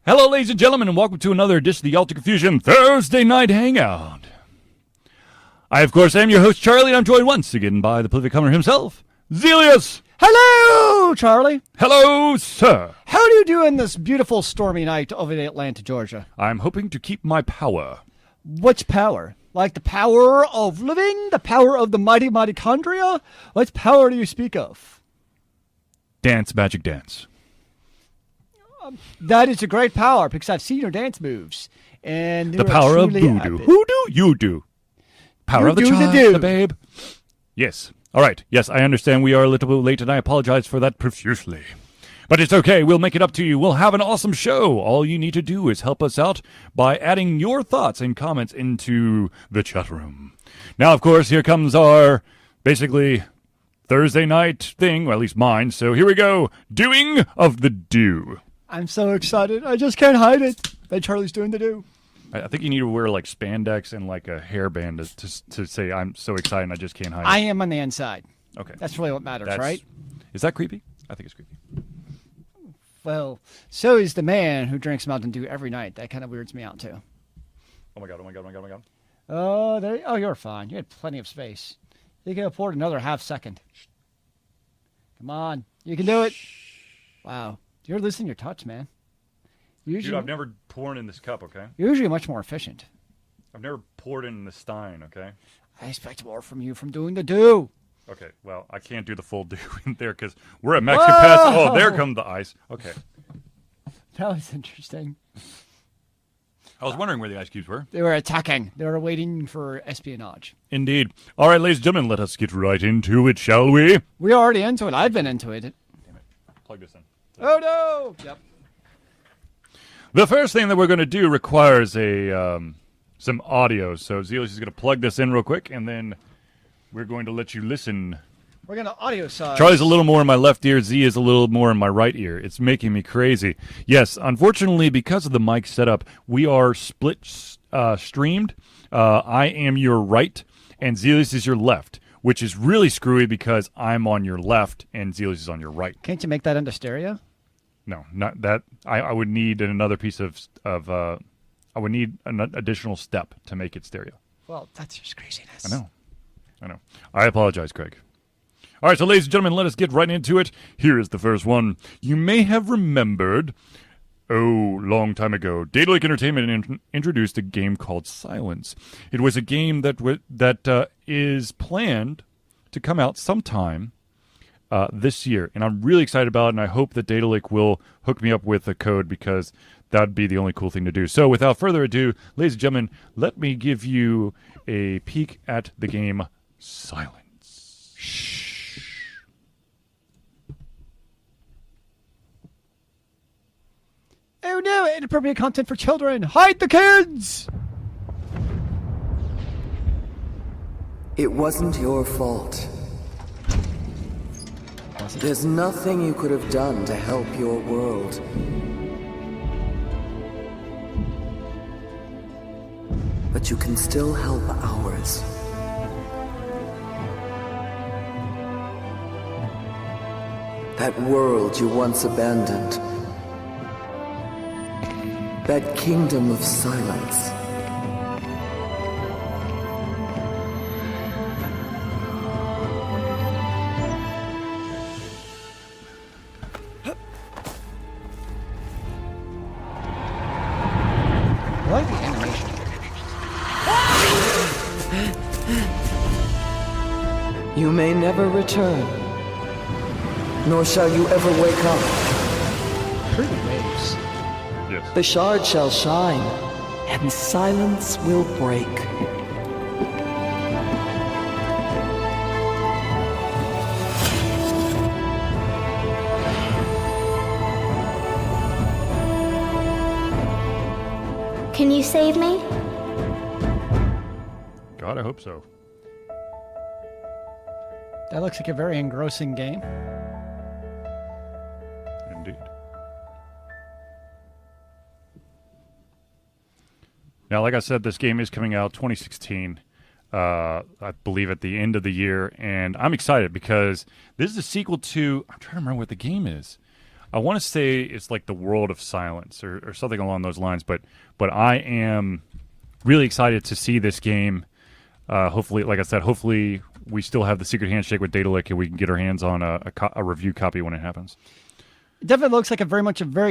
Hello, ladies and gentlemen, and welcome to another edition of the Ultra Confusion Thursday Night Hangout. I, of course, am your host, Charlie, and I'm joined once again by the prolific comer himself, Zealeus. Hello, Charlie. Hello, sir. How do you do in this beautiful stormy night over in Atlanta, Georgia? I'm hoping to keep my power. Which power? Like the power of living? The power of the mighty mitochondria? What power do you speak of? Dance, magic dance. That is a great power because I've seen your dance moves. And The power of voodoo. Who do? You do. Power You of the do the child, do. the babe. Yes. All right. Yes, I understand we are a little bit late, and I apologize for that profusely. But it's okay. We'll make it up to you. We'll have an awesome show. All you need to do is help us out by adding your thoughts and comments into the chat room. Now, of course, here comes our, basically, Thursday night thing, or at least mine. So here we go. Doing of the do. I'm so excited. I just can't hide it. That Charlie's doing the do. I think you need to wear like spandex and like a hairband to say I'm so excited and I just can't hide it. I am on the inside. Okay. That's really what matters, right? Is that creepy? I think it's creepy. Well, so is the man who drinks Mountain Dew every night. That kind of weirds me out, too. Oh my god, oh my god, oh my god, oh my god. Oh, you're fine. You had plenty of space. You can afford another half second. Come on. You can do it. Wow. You're losing your touch, man. Dude, I've never poured in this cup, okay? You're usually much more efficient. I've never poured in the stein, okay? I expect more from you from doing the do. Okay, well, I can't do the full do in there because we're at Mexican Pass. Oh, there comes the ice. Okay. That was interesting. I was wondering where the ice cubes were. They were attacking. They were waiting for espionage. Indeed. All right, ladies and gentlemen, let us get right into it, shall we? We're already into it. I've been into it. Damn it. Plug this in. Oh, no. Yep. The first thing that we're going to do requires some audio. So Zealeus is going to plug this in real quick, and then we're going to let you listen. We're going to audio size. Charlie's a little more in my left ear. Z is a little more in my right ear. It's making me crazy. Yes, unfortunately, because of the mic setup, we are split streamed. I am your right, and Zealeus is your left, which is really screwy because I'm on your left, and Zealeus is on your right. Can't you make that into stereo? No, not that. I would need another piece of I would need an additional step to make it stereo. Well, that's just craziness. I know. I apologize, Craig. All right, so ladies and gentlemen, let us get right into it. Here is the first one. You may have remembered, long time ago, Daedalic Entertainment introduced a game called Silence. It was a game that is planned to come out sometime this year, and I'm really excited about it, and I hope that Daedalic will hook me up with a code because that'd be the only cool thing to do. So without further ado, ladies and gentlemen, let me give you a peek at the game Silence. Shh. Oh no, inappropriate content for children. Hide the kids! It wasn't your fault. There's nothing you could have done to help your world. But you can still help ours. That world you once abandoned. That kingdom of silence. I like the animation. You may never return, nor shall you ever wake up. Pretty waves. Yes. The shard shall shine, and silence will break. Can you save me? God, I hope so. That looks like a very engrossing game. Indeed. Now, like I said, this game is coming out 2016. I believe at the end of the year, and I'm excited because this is a sequel to, I'm trying to remember what the game is. I want to say it's like the World of Silence or something along those lines. But I am really excited to see this game. Hopefully, like I said, hopefully we still have the secret handshake with Daedalic and we can get our hands on a review copy when it happens. It definitely looks like a very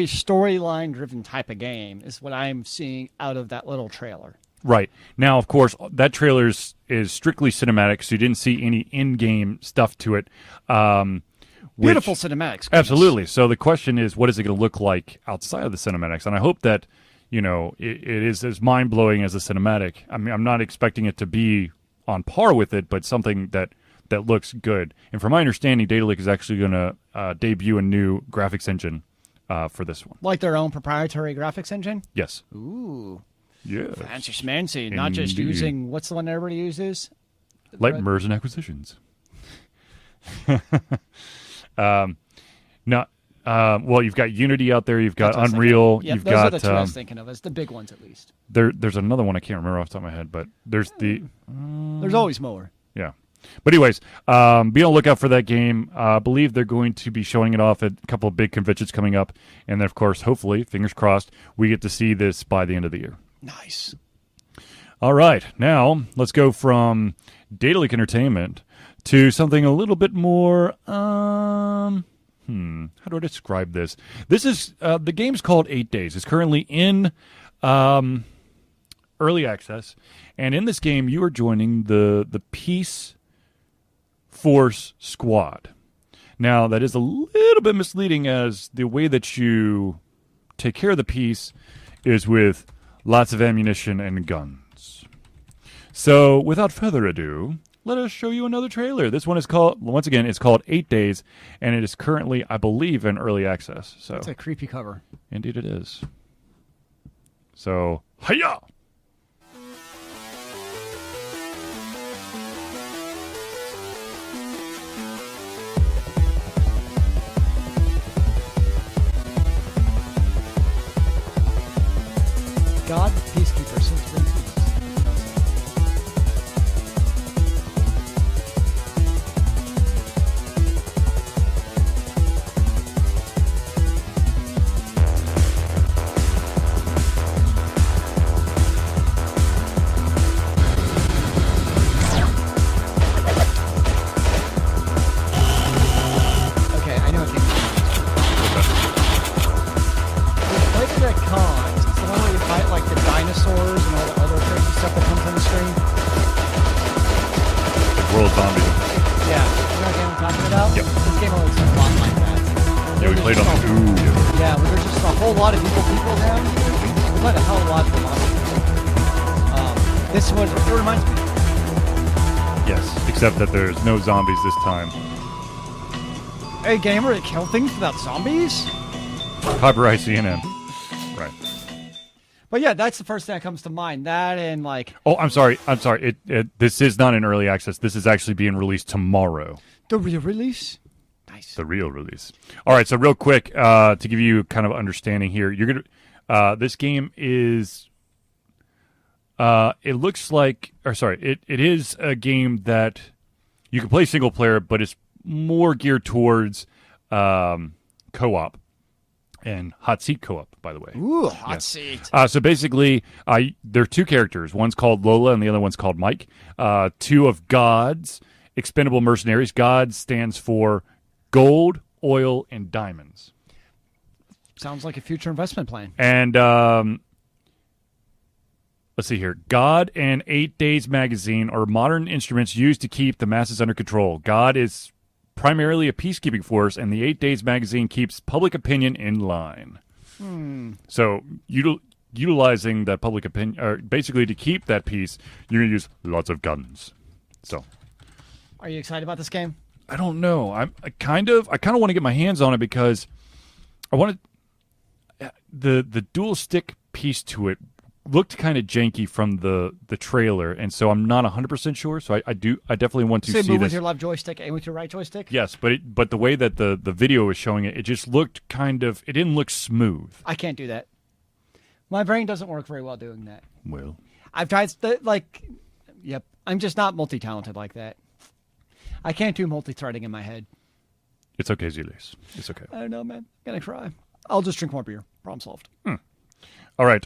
storyline-driven type of game is what I'm seeing out of that little trailer. Right. Now, of course, that trailer is strictly cinematic, so you didn't see any in-game stuff to it. Beautiful cinematics. Goodness. Absolutely. So the question is, what is it going to look like outside of the cinematics? And I hope that, it is as mind-blowing as a cinematic. I mean, I'm not expecting it to be on par with it, but something that looks good. And from my understanding, Daedalic is actually going to debut a new graphics engine for this one. Like their own proprietary graphics engine? Yes. Ooh. Yeah. Fancy schmancy. Not just using, what's the one everybody uses? Light Mergers and Acquisitions. Well, you've got Unity out there. You've got Unreal. Yeah, you've those got are the two I was thinking of. As the big ones, at least. There's another one I can't remember off the top of my head, but there's there's always more. Yeah. But anyways, be on the lookout for that game. I believe they're going to be showing it off at a couple of big conventions coming up. And then, of course, hopefully, fingers crossed, we get to see this by the end of the year. Nice. All right. Now, let's go from Daedalic Entertainment to something a little bit more... how do I describe this? This is... the game's called 8 Days. It's currently in early access. And in this game, you are joining the Peace Force Squad. Now, that is a little bit misleading, as the way that you take care of the peace is with lots of ammunition and guns. So, without further ado, let us show you another trailer. This one is called, once again, it's called 8 Days, and it is currently, I believe, in early access. So, that's a creepy cover. Indeed it is. So, hiya! God, peacekeeper, since bring peace. Okay, I know what game it's like that con. It's the one where you fight like the dinosaurs and all the other crazy stuff that comes on the screen. Like World Zombies. Yeah, you know what game I'm talking about? Yep. This game looks a lot like that. Yeah, we played on the... Ooh, yeah. Yeah, where there's just a whole lot of people around. We played a hell of a lot of them. This one, it reminds me. Yes, except that there's no zombies this time. Hey, gamer, it kill things without zombies? Copyright CNN. Right. But yeah, that's the first thing that comes to mind. That and like... Oh, I'm sorry. This is not in early access. This is actually being released tomorrow. The real release? Nice. The real release. All right, so real quick, to give you kind of understanding here, you're gonna. This game is. It looks like, or sorry, it is a game that you can play single player, but it's more geared towards co-op and hot seat co-op. By the way. Ooh, hot seat. So basically, there are two characters. One's called Lola, and the other one's called Mike. Two of God's expendable mercenaries. God stands for gold, oil, and diamonds. Sounds like a future investment plan. And let's see here. God and 8 Days magazine are modern instruments used to keep the masses under control. God is primarily a peacekeeping force, and the 8 Days magazine keeps public opinion in line. So, utilizing that public opinion, or basically to keep that peace, you're going to use lots of guns. So, are you excited about this game? I don't know. I kind of want to get my hands on it because I wanted the dual stick piece to it looked kind of janky from the trailer, and so I'm not 100% sure. So I definitely want to see move this with your left joystick and with your right joystick. Yes, but the way that the video was showing it, it just looked it didn't look smooth. I can't do that. My brain doesn't work very well doing that. Well, I've tried yep. I'm just not multi-talented like that. I can't do multi-threading in my head. It's okay, Zealeus. It's okay. I don't know, man. I'm gonna cry. I'll just drink more beer. Problem solved. All right.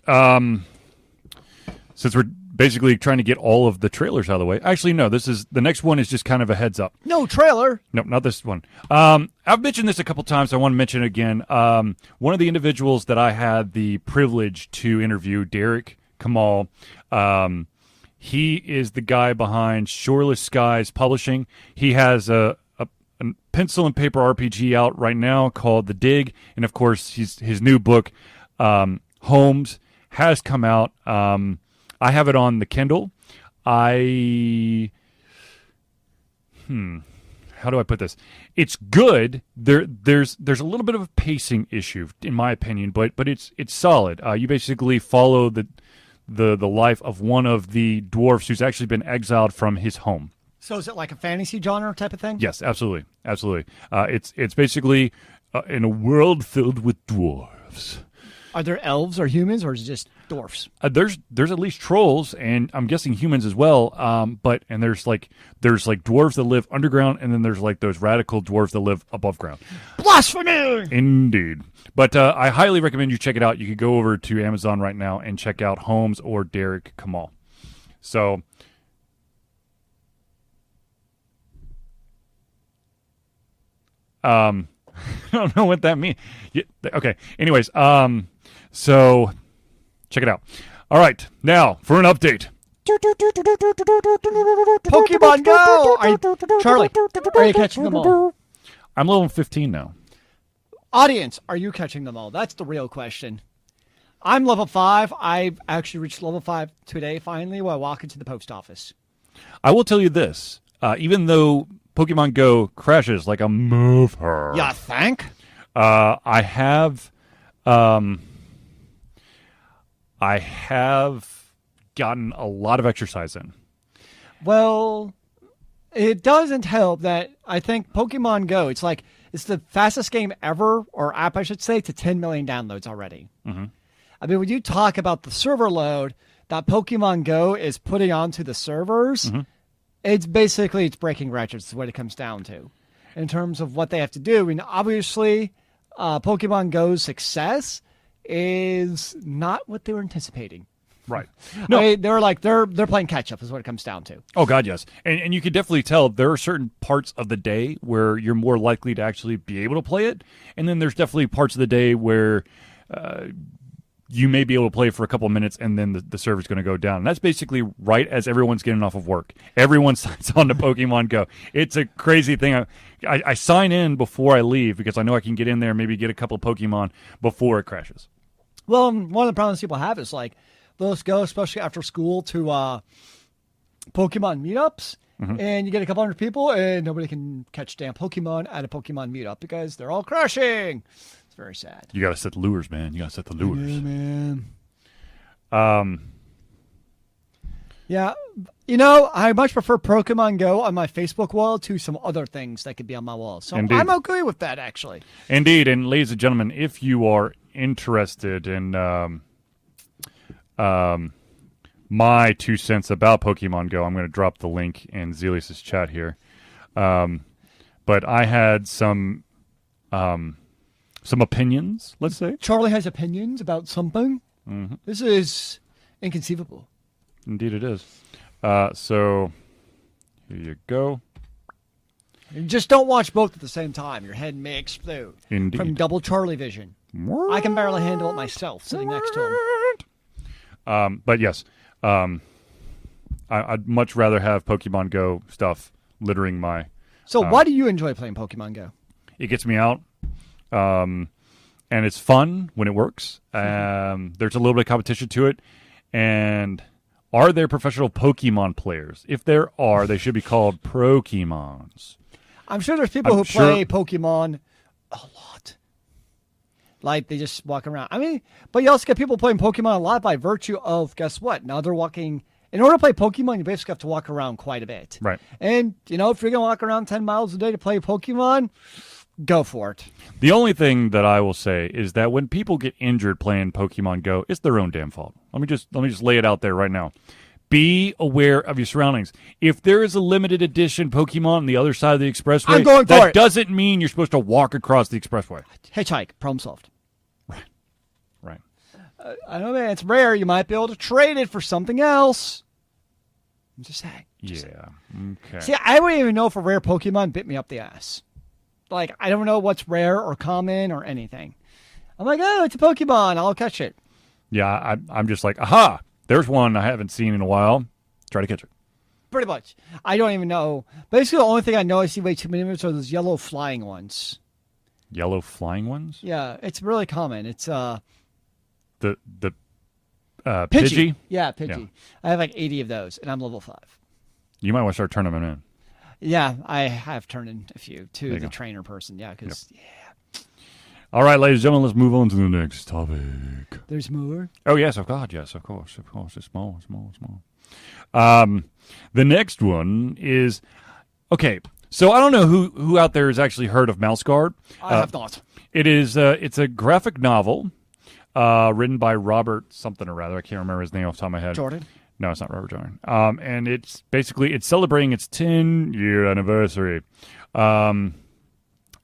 Since we're basically trying to get all of the trailers out of the way. Actually, no. The next one is just kind of a heads up. No trailer. Nope, not this one. I've mentioned this a couple times. I want to mention it again. One of the individuals that I had the privilege to interview, Derek Kamal, he is the guy behind Shoreless Skies Publishing. He has a pencil and paper RPG out right now called The Dig, and of course, his new book, Homes, has come out. I have it on the Kindle. How do I put this? It's good. There's a little bit of a pacing issue, in my opinion, but it's solid. You basically follow the life of one of the dwarfs who's actually been exiled from his home. So is it like a fantasy genre type of thing? Yes, absolutely. It's basically in a world filled with dwarves. Are there elves or humans, or is it just dwarfs? There's at least trolls, and I'm guessing humans as well. But there's like dwarves that live underground, and then there's like those radical dwarves that live above ground. Blasphemy! Indeed. But I highly recommend you check it out. You could go over to Amazon right now and check out Holmes or Derek Kamal. So. I don't know what that means. Yeah, okay. Anyways, so check it out. All right, now for an update. Pokemon Go! Charlie, are you catching them all? I'm level 15 now. Audience, are you catching them all? That's the real question. I'm level 5. I've actually reached level 5 today, finally, while walking to the post office. I will tell you this. Even though Pokemon Go crashes like a mover. You think? I have gotten a lot of exercise in. Well, it doesn't help that I think Pokemon Go, it's the fastest game ever, or app I should say, to 10 million downloads already. Mm-hmm. I mean, when you talk about the server load that Pokemon Go is putting onto the servers, it's breaking records is what it comes down to in terms of what they have to do. I mean, obviously, Pokemon Go's success is not what they were anticipating. Right. No, I mean, they're playing catch up is what it comes down to. Oh God, yes. And you can definitely tell there are certain parts of the day where you're more likely to actually be able to play it, and then there's definitely parts of the day where you may be able to play for a couple of minutes, and then the server's going to go down. And that's basically right as everyone's getting off of work. Everyone signs on to Pokemon Go. It's a crazy thing. I sign in before I leave because I know I can get in there and maybe get a couple of Pokemon before it crashes. Well, one of the problems people have is those go, especially after school, to Pokemon meetups, and you get a couple hundred people, and nobody can catch damn Pokemon at a Pokemon meetup because they're all crashing. It's very sad. You got to set the lures, man. You got to set the lures. Yeah, man. Yeah, I much prefer Pokemon Go on my Facebook wall to some other things that could be on my wall. So Indeed. I'm okay with that, actually. Indeed, and ladies and gentlemen, if you are interested in my 2 cents about Pokemon Go, I'm going to drop the link in Zealeus' chat here. But I had some opinions, let's say. Charlie has opinions about something. Mm-hmm. This is inconceivable. Indeed it is. So, here you go. You just don't watch both at the same time. Your head may explode. Indeed. From double Charlie vision. I can barely handle it myself, sitting next to him. But yes, I'd much rather have Pokemon Go stuff littering my... So why do you enjoy playing Pokemon Go? It gets me out, and it's fun when it works. There's a little bit of competition to it, and are there professional Pokemon players? If there are, they should be called Prokemons. I'm sure there's people who play Pokemon a lot. They just walk around. I mean, but you also get people playing Pokemon a lot by virtue of, guess what? Now they're walking... In order to play Pokemon, you basically have to walk around quite a bit. Right. And, if you're going to walk around 10 miles a day to play Pokemon, go for it. The only thing that I will say is that when people get injured playing Pokemon Go, it's their own damn fault. Let me just lay it out there right now. be aware of your surroundings. If there is a limited edition Pokemon on the other side of the expressway, I'm going for that it. doesn't mean you're supposed to walk across the expressway. Hitchhike. Problem solved. Right. I know that it's rare. You might be able to trade it for something else. I'm just saying. Yeah. Okay. See, I wouldn't even know if a rare Pokemon bit me up the ass. Like, I don't know what's rare or common or anything. I'm like, oh, it's a Pokemon. I'll catch it. Yeah, I'm just like, aha, there's one I haven't seen in a while. Try to catch it. Pretty much. I don't even know. Basically, the only thing I know I see way too many of are those yellow flying ones. Yellow flying ones? Yeah, it's really common. It's The Pidgey. Pidgey? Yeah, Pidgey. Yeah. I have like 80 of those, and I'm level 5. You might want to start turning them in. Yeah, I have turned in a few to you the go. trainer person. Yeah, because All right, ladies and gentlemen, let's move on to the next topic. there's more. Oh, yes, of course. Yes, of course. It's small. The next one is, okay, so I don't know who out there has actually heard of Mouse Guard. I have not. It is, it's a graphic novel written by Robert something or rather. I can't remember his name off the top of my head. Jordan? No, it's not Robert Jordan. And it's basically, it's celebrating its 10-year anniversary.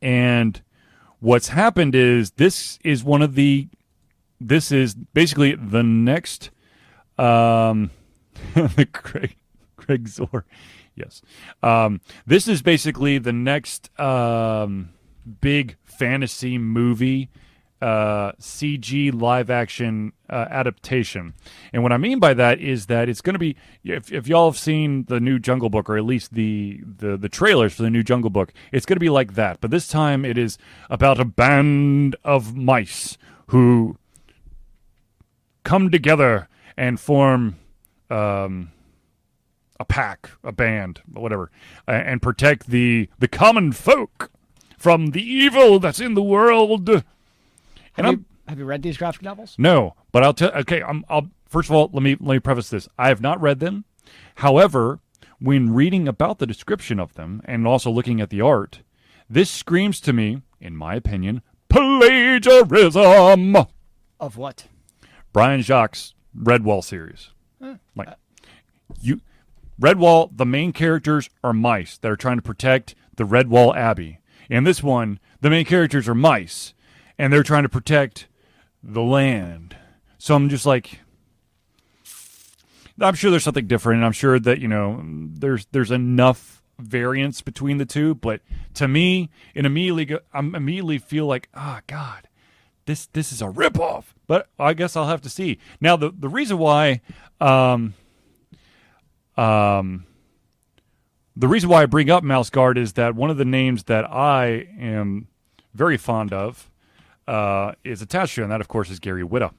And what's happened is this is basically the next, the Craig Zor. Yes. This is basically the next big fantasy movie CG live action adaptation. And what I mean by that is that it's going to be, if y'all have seen the new Jungle Book, or at least the trailers for the new Jungle Book, it's going to be like that. But this time it is about a band of mice who come together and form a pack, a band, whatever, and protect the common folk from the evil that's in the world. And Have you read these graphic novels? no, but I'll tell. Okay, I'll first of all let me preface this. I have not read them. However, when reading about the description of them and also looking at the art, this screams to me, in my opinion, plagiarism. Of what? Brian Jacques' Redwall series. Redwall, the main characters are mice that are trying to protect the Redwall Abbey. In this one, the main characters are mice, and they're trying to protect the land. So I'm just like, I'm sure there's something different, and I'm sure that, there's enough variance between the two, but to me, I immediately feel like, oh, God, this is a ripoff. But I guess I'll have to see. Now, the reason why I bring up Mouse Guard is that one of the names that I am very fond of is attached to, and that, of course, is Gary Whitta.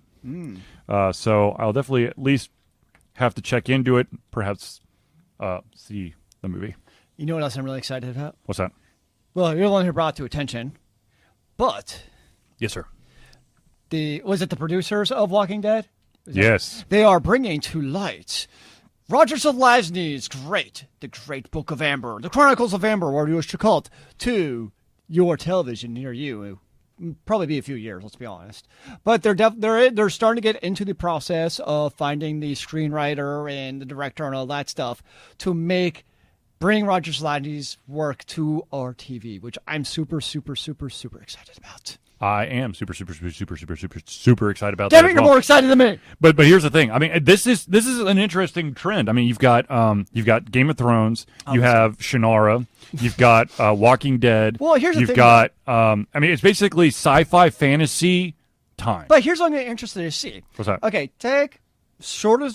So I'll definitely at least have to check into it, perhaps see the movie. You know what else I'm really excited about? What's that? Well, you're the one who brought it to attention, but Yes, sir. was it the producers of Walking Dead? Yes. They are bringing to light Roger Zelazny's The Great Book of Amber, The Chronicles of Amber, whatever you wish to call it, to your television near you. It'll probably be a few years, let's be honest. But they're starting to get into the process of finding the screenwriter and the director and all that stuff to bring Roger Zelazny's work to our TV, which I'm super, super, super, super excited about. I am super excited about Damn that. it, you're more excited than me. But here's the thing. I mean, this is an interesting trend. I mean, you've got Game of Thrones, you have Shannara, you've got Walking Dead. Well, here's the you've thing. got I mean, it's basically sci-fi fantasy time. But here's what I'm interested to see. What's that? Okay, take Sword of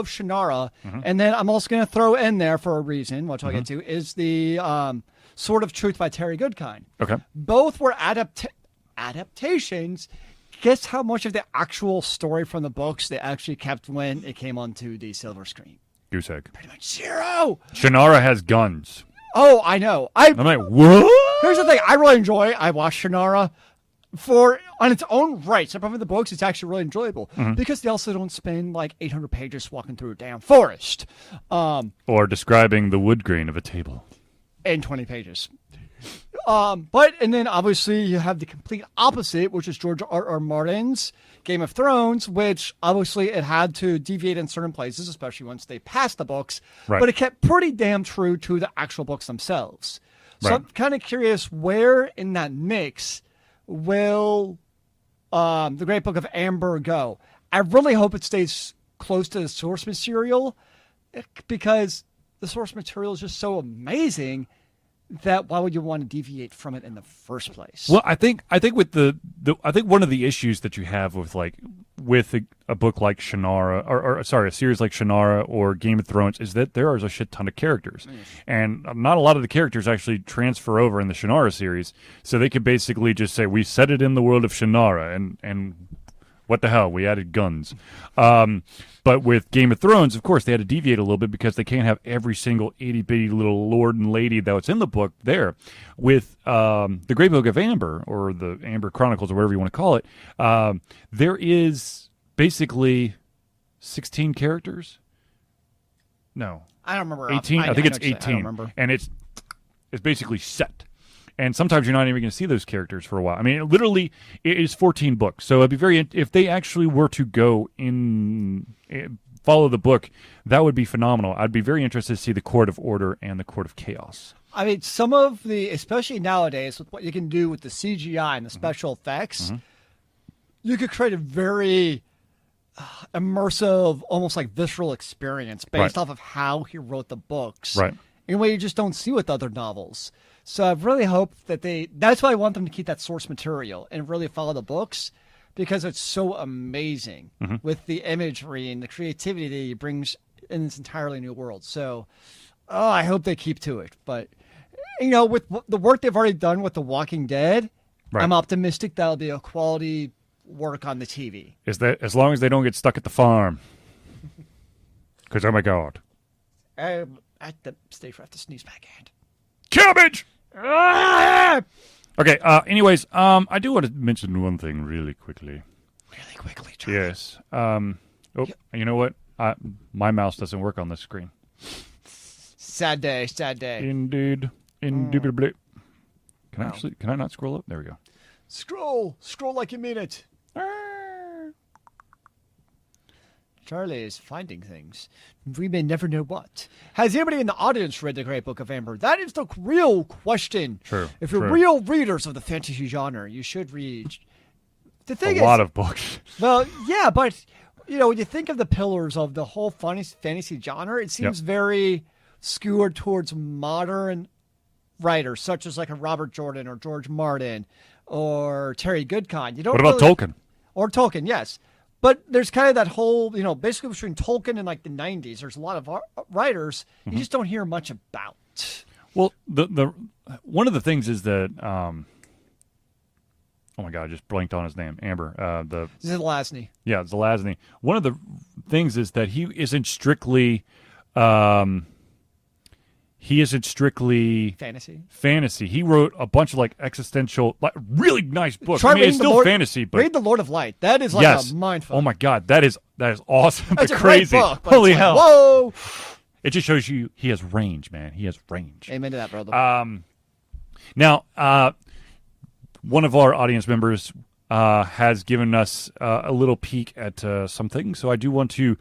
Shannara, and then I'm also going to throw in there for a reason, which I'll get to, is the Sword of Truth by Terry Goodkind. Okay. Both were adaptations. Guess how much of the actual story from the books they actually kept when it came onto the silver screen? Goose egg. Pretty much zero. Shannara has guns. Oh, I know. I'm like, what? Here's the thing. I really enjoy. I watched Shannara on its own right. Separate from the books, it's actually really enjoyable because they also don't spend like 800 pages walking through a damn forest. Or describing the wood grain of a table. In 20 pages. And then obviously you have the complete opposite, which is George R. Martin's Game of Thrones, which obviously it had to deviate in certain places, especially once they passed the books. Right. But it kept pretty damn true to the actual books themselves. So Right. I'm kind of curious where in that mix will the Great Book of Amber go. I really hope it stays close to the source material, because the source material is just so amazing that why would you want to deviate from it in the first place? Well, I think with I think one of the issues that you have with a book like Shannara, or sorry, a series like Shannara or Game of Thrones, is that there is a shit ton of characters, and not a lot of the characters actually transfer over in the Shannara series. So they could basically just say, "We set it in the world of Shannara," and what the hell, we added guns. But with Game of Thrones, of course, they had to deviate a little bit because they can't have every single itty-bitty little lord and lady that was in the book there. With the Great Book of Amber, or the Amber Chronicles, or whatever you want to call it, there is basically 16 characters? No. I don't remember. 18? I think it's know what you're saying. 18. I don't remember. And it's basically set. And sometimes you're not even going to see those characters for a while. I mean, literally, it is 14 books. So it'd be if they actually were to go follow the book, that would be phenomenal. I'd be very interested to see the Court of Order and the Court of Chaos. I mean, some of especially nowadays, with what you can do with the CGI and the special effects, you could create a very immersive, almost like visceral experience based off of how he wrote the books. Right. In a way you just don't see with other novels. So I really hope that that's why I want them to keep that source material and really follow the books, because it's so amazing with the imagery and the creativity that he brings in this entirely new world. So, I hope they keep to it. But, with the work they've already done with The Walking Dead, I'm optimistic that'll be a quality work on the TV. Is that as long as they don't get stuck at the farm? Because, oh my God. I have to sneeze back hand. Cabbage! Ah! Okay, anyways, I do want to mention one thing really quickly. Really quickly, Charlie. Yes. You know what? My mouse doesn't work on this screen. Sad day. Indeed. Indubitably. Can I not scroll up? There we go. Scroll like you mean it. Charlie is finding things. We may never know what. Has anybody in the audience read The Great Book of Amber? That is the real question. True. If you're real readers of the fantasy genre, you should read. The thing is, a lot of books. Well, yeah, but when you think of the pillars of the whole fantasy genre, it seems very skewed towards modern writers, such as like a Robert Jordan or George Martin or Terry Goodkind. You don't. What about Tolkien? Or Tolkien, yes. But there's kind of that whole, basically between Tolkien and like the 90s, there's a lot of writers you just don't hear much about. Well, the one of the things is that, oh my God, I just blanked on his name, Amber. Zelazny. Yeah, Zelazny. One of the things is that he isn't strictly fantasy. He wrote a bunch of like existential, like really nice books. It's still fantasy, but read The Lord of Light. That is like a mindfuck. Oh my God, that is awesome. That's but a crazy. Great book, Holy hell! Whoa! It just shows you he has range, man. He has range. Amen to that, brother. Now, one of our audience members has given us a little peek at something, so I do want to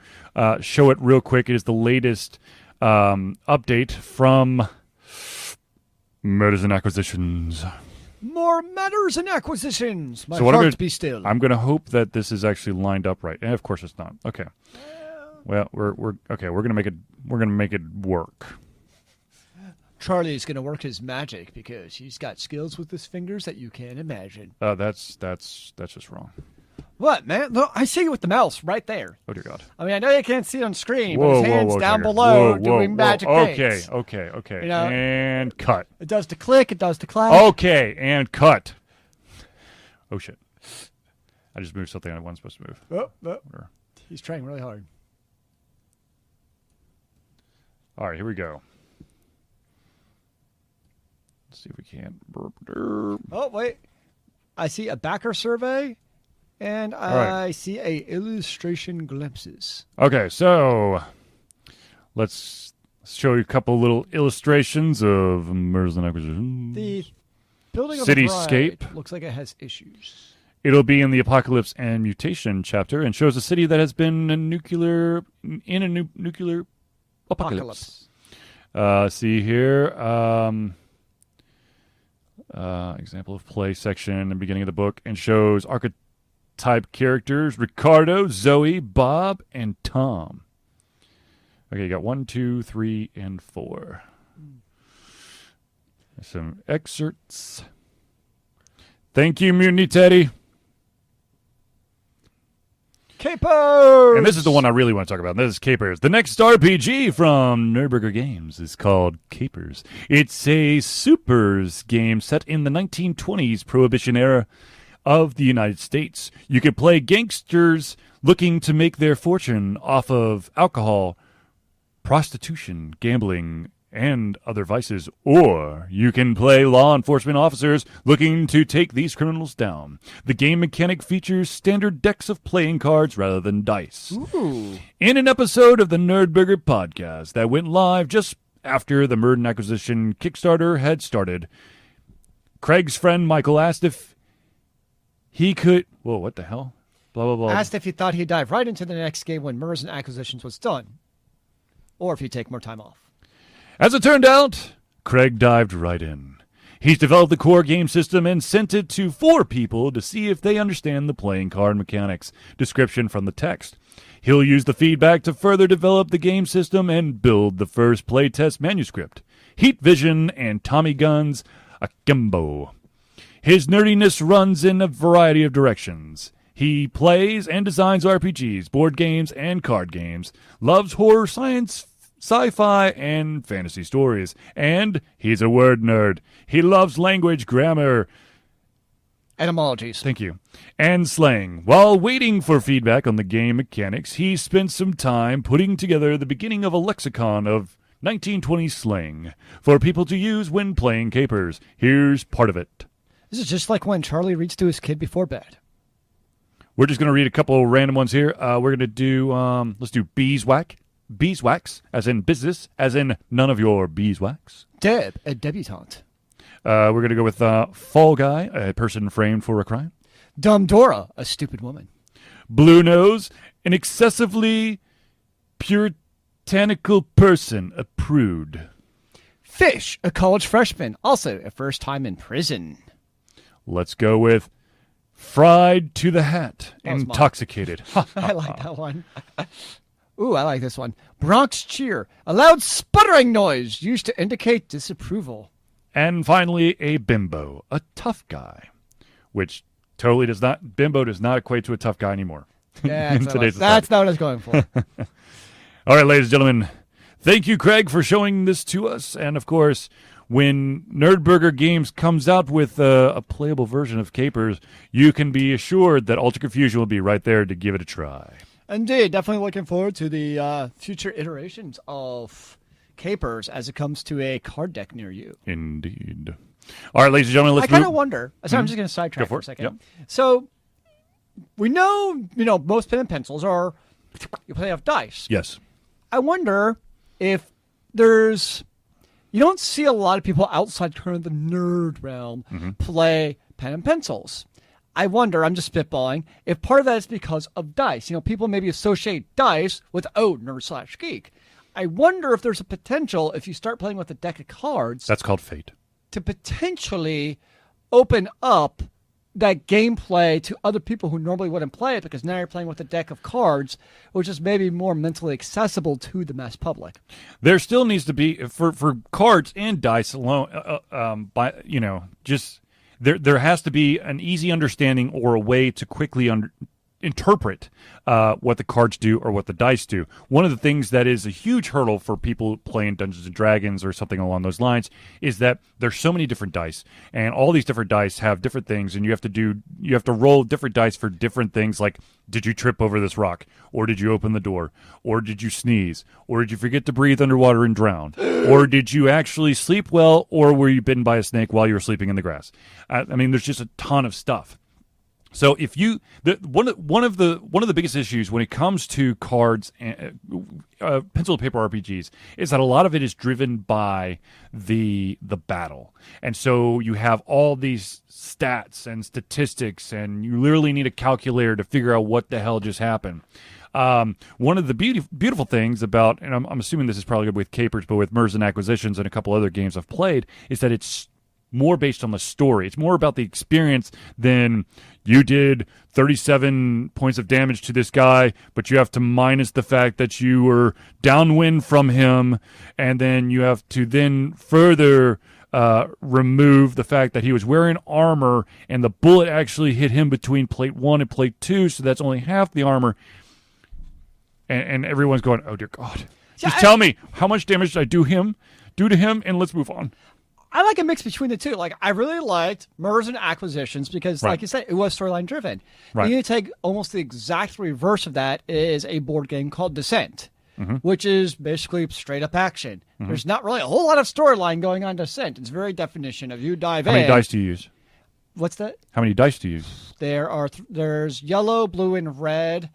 show it real quick. It is the latest update from Murders and Acquisitions. More matters and acquisitions. My So heart be still. I'm going to hope that this is actually lined up right. And of course it's not. Okay. Well, we're okay. We're going to make it work. Charlie's going to work his magic because he's got skills with his fingers that you can't imagine. That's just wrong. What, man? Look, I see you with the mouse right there. Oh dear God. I mean, I know you can't see it on screen, but his hand's down below doing magic things. Okay. And cut. It does to click. It does to clap. Okay, and cut. Oh shit! I just moved something I wasn't supposed to move. Oh. He's trying really hard. All right, here we go. Let's see if we can. Oh wait, I see a backer survey. And I see a illustration glimpses. Okay, so let's show you a couple little illustrations of Murders and Acquisitions. Building of Cityscape. the Bride looks like it has issues. It'll be in the Apocalypse and Mutation chapter and shows a city that has been nuclear apocalypse. See here. Example of play section in the beginning of the book and shows archetype characters Ricardo, Zoe, Bob, and Tom. Okay, you got 1, 2, 3, and 4. Some excerpts. Thank you, Mutiny Teddy. Capers! And this is the one I really want to talk about. This is Capers. The next RPG from Nerdburger Games is called Capers. It's a supers game set in the 1920s Prohibition era of the United States. You can play gangsters looking to make their fortune off of alcohol, prostitution, gambling, and other vices, or you can play law enforcement officers looking to take these criminals down. The game mechanic features standard decks of playing cards rather than dice. Ooh. In an episode of the Nerdburger podcast that went live just after the Merden acquisition Kickstarter had started, Craig's friend Michael asked if he could... Whoa, what the hell? Blah, blah, blah. Asked if he thought he'd dive right into the next game when Merden Acquisitions was done, or if he'd take more time off. As it turned out, Craig dived right in. He's developed the core game system and sent it to 4 people to see if they understand the playing card mechanics. Description from the text. He'll use the feedback to further develop the game system and build the first playtest manuscript. Heat Vision and Tommy Guns Akimbo. His nerdiness runs in a variety of directions. He plays and designs RPGs, board games, and card games. Loves horror, science, sci-fi, and fantasy stories. And he's a word nerd. He loves language, grammar, Etymologies. thank you, and slang. While waiting for feedback on the game mechanics, he spent some time putting together the beginning of a lexicon of 1920s slang for people to use when playing Capers. Here's part of it. This is just like when Charlie reads to his kid before bed. We're just going to read a couple random ones here. We're going to do, let's do beeswax. Beeswax, as in business, as in none of your beeswax. Deb, a debutante. We're going to go with Fall Guy, a person framed for a crime. Dumb Dora, a stupid woman. Blue Nose, an excessively puritanical person, a prude. Fish, a college freshman, also a first time in prison. Let's go with Fried to the Hat, That was mine. intoxicated. I like that one. Ooh, I like this one. Bronx Cheer, a loud sputtering noise used to indicate disapproval. And finally, a bimbo, a tough guy, which totally does not, bimbo does not equate to a tough guy anymore. That's, in today's that's not what I was going for. All right, ladies and gentlemen, thank you, Craig, for showing this to us. And, of course, when Nerdburger Games comes out with a playable version of Capers, you can be assured that Ultra Confusion will be right there to give it a try. Indeed, definitely looking forward to the future iterations of Capers as it comes to a card deck near you. Indeed. All right, ladies and gentlemen, let's I kind of move. wonder. So I'm just going to sidetrack Go for for a it. second. Yep. So we know, most pen and pencils are you play off dice. Yes. I wonder if there's you don't see a lot of people outside kind of the nerd realm play pen and pencils. I wonder, I'm just spitballing, if part of that is because of dice. People maybe associate dice with, nerd/geek. I wonder if there's a potential, if you start playing with a deck of cards, That's called fate. to potentially open up that gameplay to other people who normally wouldn't play it, because now you're playing with a deck of cards, which is maybe more mentally accessible to the mass public. There still needs to be, for cards and dice alone, just... There has to be an easy understanding or a way to quickly interpret what the cards do or what the dice do. One of the things that is a huge hurdle for people playing Dungeons & Dragons or something along those lines is that there's so many different dice, and all these different dice have different things, and you have to roll different dice for different things, like, did you trip over this rock? Or did you open the door? Or did you sneeze? Or did you forget to breathe underwater and drown? Or did you actually sleep well? Or were you bitten by a snake while you were sleeping in the grass? I mean, there's just a ton of stuff. So if you one of the biggest issues when it comes to cards and pencil and paper RPGs is that a lot of it is driven by the battle, and so you have all these stats and statistics, and you literally need a calculator to figure out what the hell just happened. One of the beautiful things about, and I'm assuming this is probably good with Capers, but with Mercs and Acquisitions and a couple other games I've played, is that it's more based on the story. It's more about the experience than you did 37 points of damage to this guy, but you have to minus the fact that you were downwind from him, and then you have to then further remove the fact that he was wearing armor and the bullet actually hit him between plate 1 and plate 2, so that's only half the armor. And everyone's going, oh dear God. Just tell me, how much damage did I do to him, and let's move on. I like a mix between the two. Like, I really liked Mercs and Acquisitions because, like you said, it was storyline driven. Right. You take almost the exact reverse of that is a board game called Descent, which is basically straight up action. There's not really a whole lot of storyline going on Descent. It's very definition of you dive in. How many dice do you use? What's that? How many dice do you use? There's yellow, blue, and red.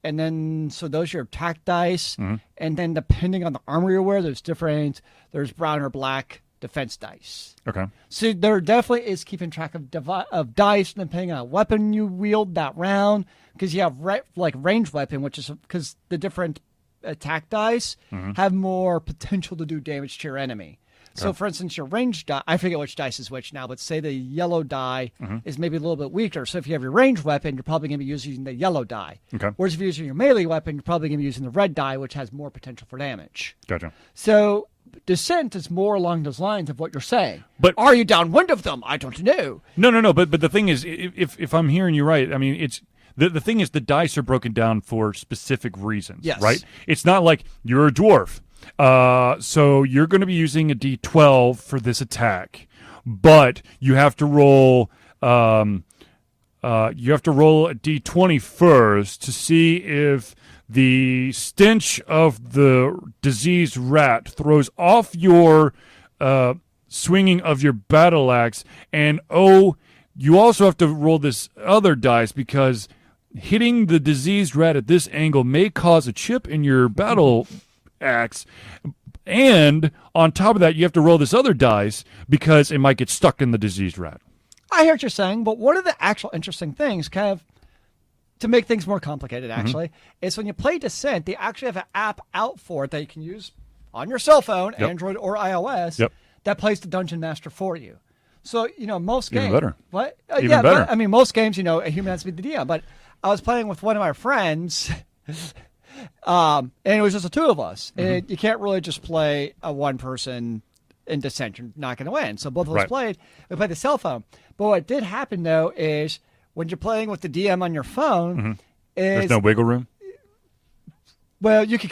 And then, so those are your attack dice. And then depending on the armor you wear, there's brown or black defense dice. Okay. So there definitely is keeping track of dice depending on what weapon you wield that round, because you have like ranged weapon, which is because the different attack dice have more potential to do damage to your enemy. So, for instance, your ranged die, I forget which dice is which now, but say the yellow die is maybe a little bit weaker. So if you have your ranged weapon, you're probably going to be using the yellow die. Okay. Whereas if you're using your melee weapon, you're probably going to be using the red die, which has more potential for damage. Gotcha. So Descent is more along those lines of what you're saying. But are you downwind of them? I don't know. No. But the thing is, if I'm hearing you right, I mean, it's the thing is the dice are broken down for specific reasons. Yes. Right. It's not like you're a dwarf, so you're going to be using a D12 for this attack, but you have to roll. You have to roll a D20 first to see if the stench of the diseased rat throws off your swinging of your battle axe, and you also have to roll this other dice because hitting the diseased rat at this angle may cause a chip in your battle axe, and on top of that, you have to roll this other dice because it might get stuck in the diseased rat. I hear what you're saying, but one of the actual interesting things, kind of, to make things more complicated, actually, is when you play Descent, they actually have an app out for it that you can use on your cell phone, Android or iOS, that plays the Dungeon Master for you. So, most games... Even better. What? Even better. But, I mean, most games, a human has to be the DM, but I was playing with one of my friends, and it was just the two of us. And you can't really just play a one-person in Descent. You're not going to win. So both of us played. We played the cell phone. But what did happen, though, is when you're playing with the DM on your phone, there's no wiggle room? Well, you could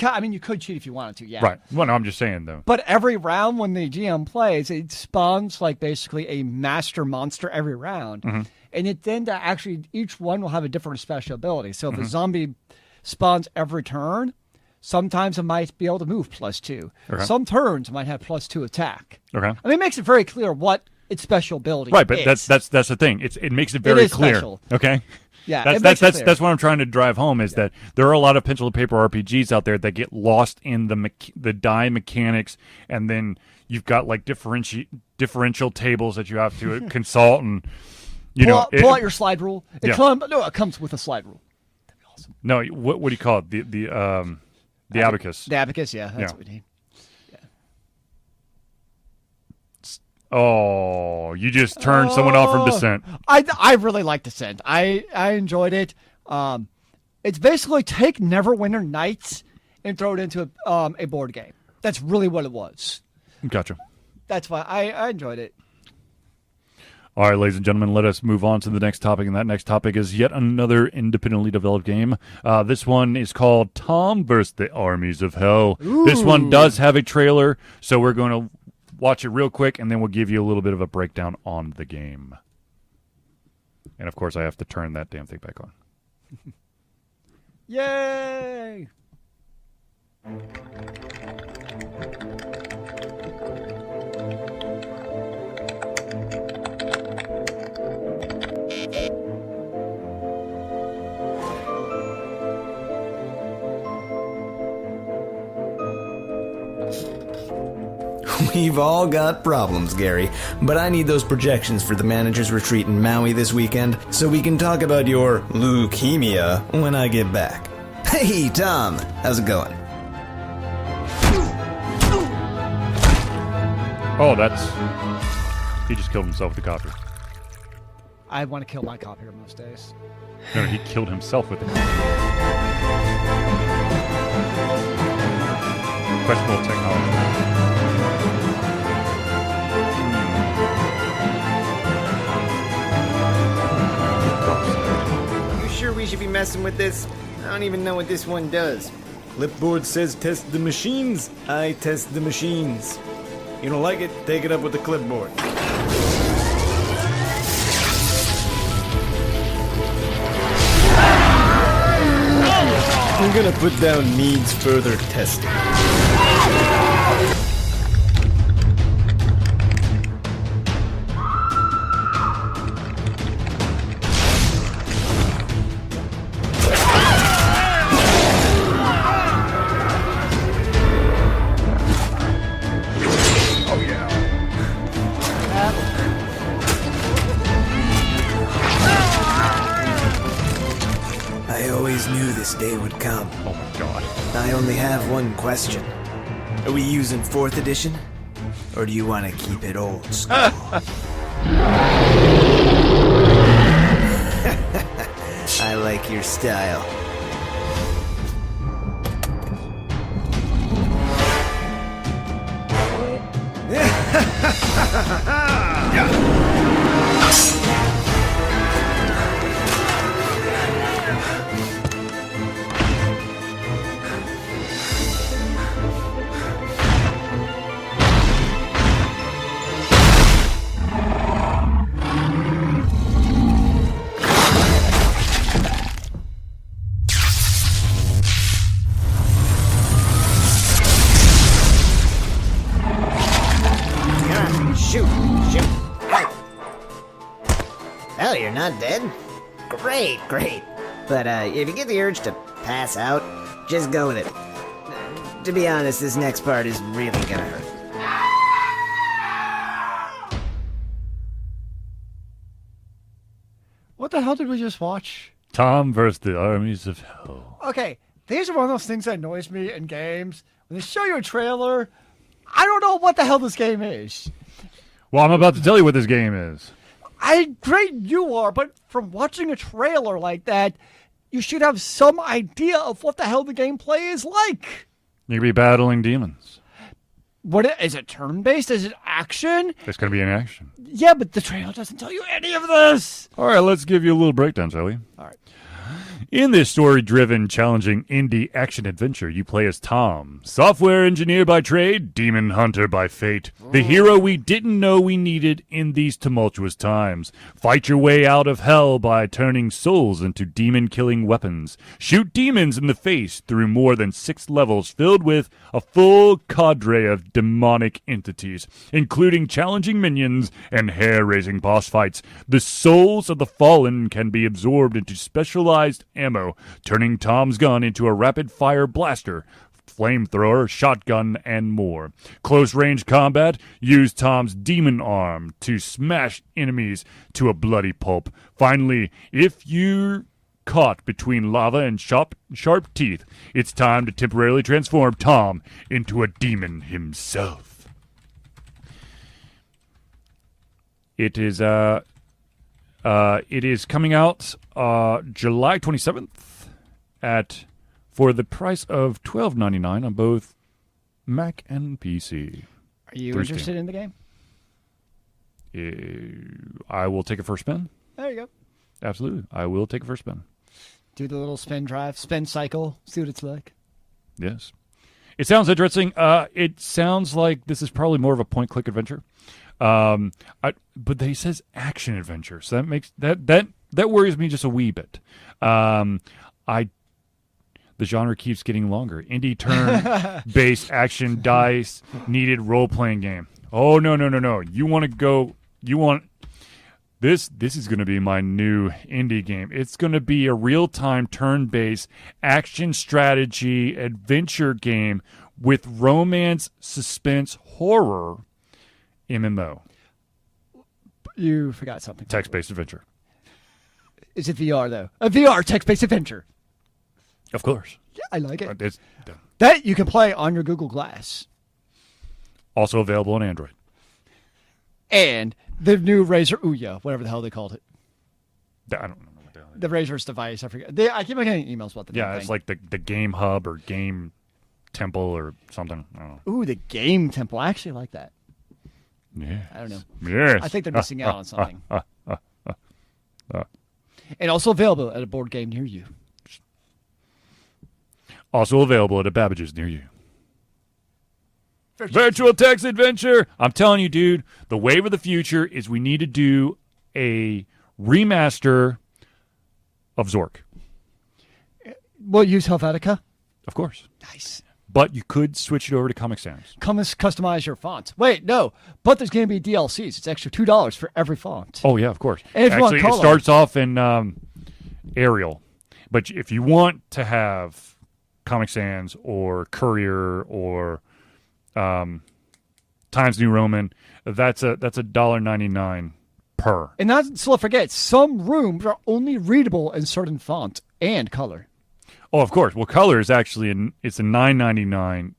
cheat if you wanted to, yeah. Right. Well, no, I'm just saying, though. But every round when the GM plays, it spawns like basically a master monster every round. And it then actually, each one will have a different special ability. So if a zombie spawns every turn, sometimes it might be able to move +2. Okay. Some turns it might have +2 attack. Okay. I mean, it makes it very clear what its special ability right, but is. that's the thing. It makes it very clear. Special. Okay. Yeah, that's what I'm trying to drive home is that there are a lot of pencil and paper RPGs out there that get lost in the die mechanics, and then you've got like differential tables that you have to consult, and pull out your slide rule. It comes with a slide rule. That'd be awesome. No, what do you call it? The abacus. The abacus, yeah, that's what we need. Oh, you just turned someone off from Descent. I really like Descent. I enjoyed it. It's basically take Neverwinter Nights and throw it into a board game. That's really what it was. Gotcha. That's why I enjoyed it. All right, ladies and gentlemen, let us move on to the next topic, and that next topic is yet another independently developed game. This one is called Tom vs. the Armies of Hell. Ooh. This one does have a trailer, so we're going to watch it real quick, and then we'll give you a little bit of a breakdown on the game. And, of course, I have to turn that damn thing back on. Yay! We've all got problems, Gary, but I need those projections for the manager's retreat in Maui this weekend so we can talk about your leukemia when I get back. Hey, Tom, how's it going? Oh, that's... He just killed himself with the copier. I want to kill my copier most days. No, he killed himself with the copier. Questionable technology. You sure we should be messing with this? I don't even know what this one does. Clipboard says test the machines. I test the machines. You don't like it? Take it up with the clipboard. I'm gonna put down needs further testing. I always knew this day would come. Oh my god. I only have one question. Are we using 4th edition? Or do you want to keep it old school? I like your style. Shoot! Shoot! Ow. Well, you're not dead. Great, great. But if you get the urge to pass out, just go with it. To be honest, this next part is really gonna hurt. What the hell did we just watch? Tom versus the armies of hell. Okay, these are one of those things that annoys me in games. When they show you a trailer, I don't know what the hell this game is. Well, I'm about to tell you what this game is. Great you are, but from watching a trailer like that, you should have some idea of what the hell the gameplay is like. You're going to be battling demons. What is it? Turn-based? Is it action? It's going to be in action. Yeah, but the trailer doesn't tell you any of this. All right, let's give you a little breakdown, shall we? All right. In this story-driven, challenging indie action-adventure, you play as Tom, software engineer by trade, demon hunter by fate, the hero we didn't know we needed in these tumultuous times. Fight your way out of hell by turning souls into demon-killing weapons. Shoot demons in the face through more than 6 levels filled with a full cadre of demonic entities, including challenging minions and hair-raising boss fights. The souls of the fallen can be absorbed into specialized ammo, turning Tom's gun into a rapid-fire blaster, flamethrower, shotgun, and more. Close-range combat, use Tom's demon arm to smash enemies to a bloody pulp. Finally, if you're caught between lava and sharp teeth, it's time to temporarily transform Tom into a demon himself. It is coming out July 27th for the price of $12.99 on both Mac and PC. Are you interested in the game? I will take a first spin. There you go. Absolutely. I will take a first spin. Do the little spin drive, spin cycle, see what it's like. Yes. It sounds interesting. It sounds like this is probably more of a point-click adventure. But he says action adventure, so that makes that worries me just a wee bit. The genre keeps getting longer. Indie turn-based action dice needed role-playing game. Oh no! You want this? This is going to be my new indie game. It's going to be a real-time turn-based action strategy adventure game with romance, suspense, horror MMO. You forgot something. Text-based adventure. Is it VR, though? A VR text-based adventure. Of course. Yeah, I like it. It's That you can play on your Google Glass. also available on Android. And the new Razer Ouya, whatever the hell they called it. I don't know what the hell. The Razer's device, I forget. I keep getting emails about the damn It's thing. like the Game Hub or Game Temple or something. I don't know. Ooh, the Game Temple. I actually like that. Yeah. I don't know. Yes. I think they're missing out on something. And also available at a board game near you. Also available at a Babbage's near you. Virtual text adventure. I'm telling you, dude, the wave of the future is we need to do a remaster of Zork. We'll use Helvetica. Of course. Nice. But you could switch it over to Comic Sans. Customize your fonts. Wait, no. But there's going to be DLCs. It's extra $2 for every font. Oh, yeah, of course. And if you want Actually, it color. starts off in Arial. But if you want to have Comic Sans or Courier or Times New Roman, that's a $1.99 per. And not to forget, some rooms are only readable in certain font and color. Oh, of course. Well, color is actually it's a $9.99.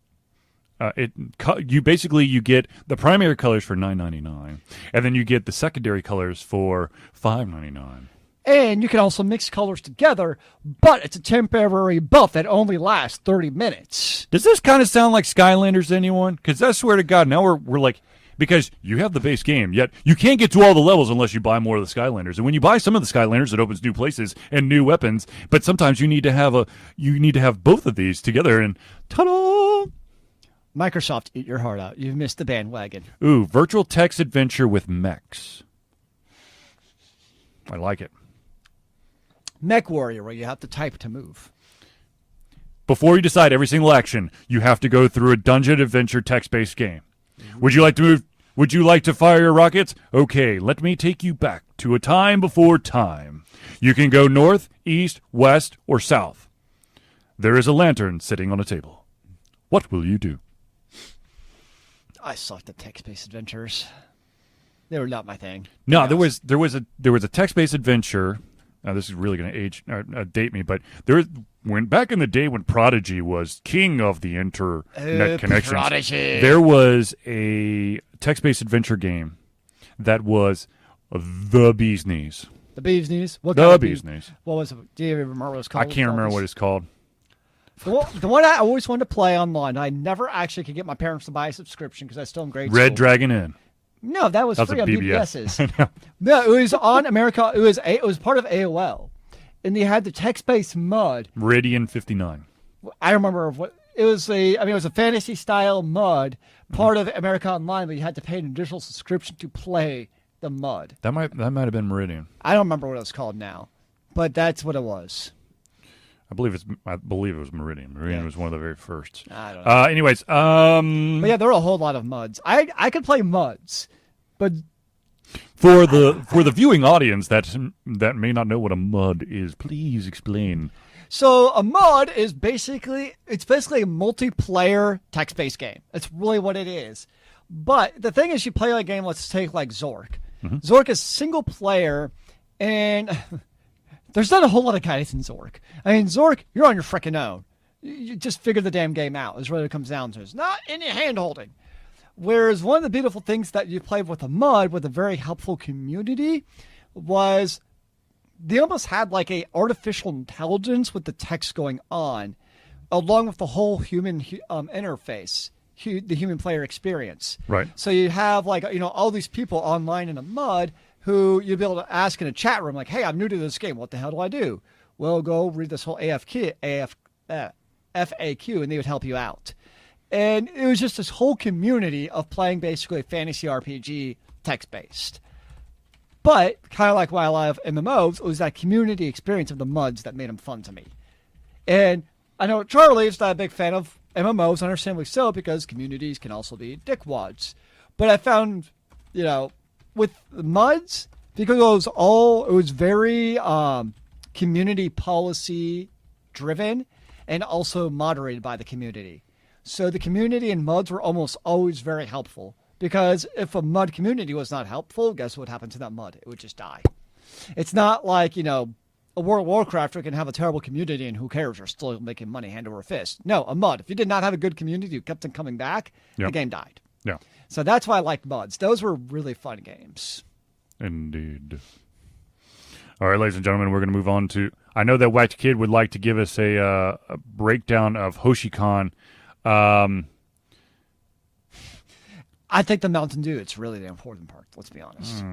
You get the primary colors for $9.99, and then you get the secondary colors for $5.99. And you can also mix colors together, but it's a temporary buff that only lasts 30 minutes. Does this kind of sound like Skylanders to anyone? Because I swear to God, now we're like, because you have the base game, yet you can't get to all the levels unless you buy more of the Skylanders. And when you buy some of the Skylanders, it opens new places and new weapons. But sometimes you need to have both of these together, and ta-da! Microsoft, eat your heart out. You've missed the bandwagon. Ooh, virtual text adventure with mechs. I like it. Mech Warrior, where you have to type to move. Before you decide every single action, you have to go through a dungeon adventure text-based game. Would you like to move? Would you like to fire your rockets? Okay, let me take you back to a time before time. You can go north, east, west, or south. There is a lantern sitting on a table. What will you do? I sucked at text-based adventures. They were not my thing. No, there was a text-based adventure. Now this is really going to date me, but back in the day when Prodigy was king of the internet connections, Prodigy. there was a text-based adventure game that was the bee's knees. The Bee's Knees? What The kind of Bee's Knees. What was it? Do you remember what it was called? I can't remember what it's called. The one I always wanted to play online, I never actually could get my parents to buy a subscription because I was still in grade Red school. Dragon Inn. No, that was That was free a on BBS. BBSs. No, it was on America. It was part of AOL, and they had the text-based MUD. Meridian 59. I remember what it was. It was a fantasy style MUD, part of America Online, but you had to pay an additional subscription to play the MUD. That might have been Meridian. I don't remember what it was called now, but that's what it was. I believe it was Meridian. Meridian was one of the very first. I don't know. Anyways, But yeah, there were a whole lot of MUDs. I could play MUDs, but for the viewing audience that may not know what a MUD is, please explain. so a MUD is basically a multiplayer text-based game. That's really what it is. But the thing is, you play a game. Let's take like Zork. Mm-hmm. Zork is single player, and there's not a whole lot of guidance in Zork. I mean, Zork, you're on your frickin' own. You just figure the damn game out, is what it comes down to. It's not any hand-holding. Whereas one of the beautiful things that you played with a MUD with a very helpful community was they almost had like a artificial intelligence with the text going on, along with the whole human interface, the human player experience. Right. So you have like, all these people online in a MUD who you'd be able to ask in a chat room, like, hey, I'm new to this game. What the hell do I do? Well, go read this whole FAQ, and they would help you out. And it was just this whole community of playing basically a fantasy RPG text-based. But kind of like why I love MMOs, it was that community experience of the MUDs that made them fun to me. And I know Charlie's not a big fan of MMOs, understandably so, because communities can also be dickwads. But I found, with the MUDs, because it was very community policy driven and also moderated by the community. So the community and mods were almost always very helpful. Because if a mud community was not helpful, guess what happened to that mud? It would just die. It's not like, a World of Warcraft who can have a terrible community and who cares, you're still making money hand over fist. No, a mud. If you did not have a good community who kept on coming back, the game died. Yeah. So that's why I like mods. Those were really fun games. Indeed. All right, ladies and gentlemen, we're going to move on to... I know that Wax Kid would like to give us a breakdown of Hoshikon. I think the Mountain Dew, it's really the important part, let's be honest.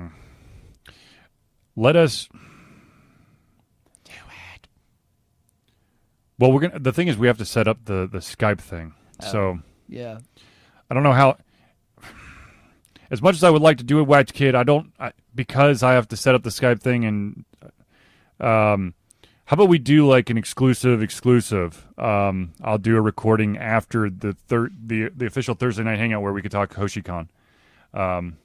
Let us... Do it. Well, the thing is we have to set up the Skype thing. So Yeah. I don't know how... As much as I would like to do it, Wax Kid, because I have to set up the Skype thing and... how about we do like an exclusive? I'll do a recording after the official Thursday night hangout where we could talk Hoshikon. That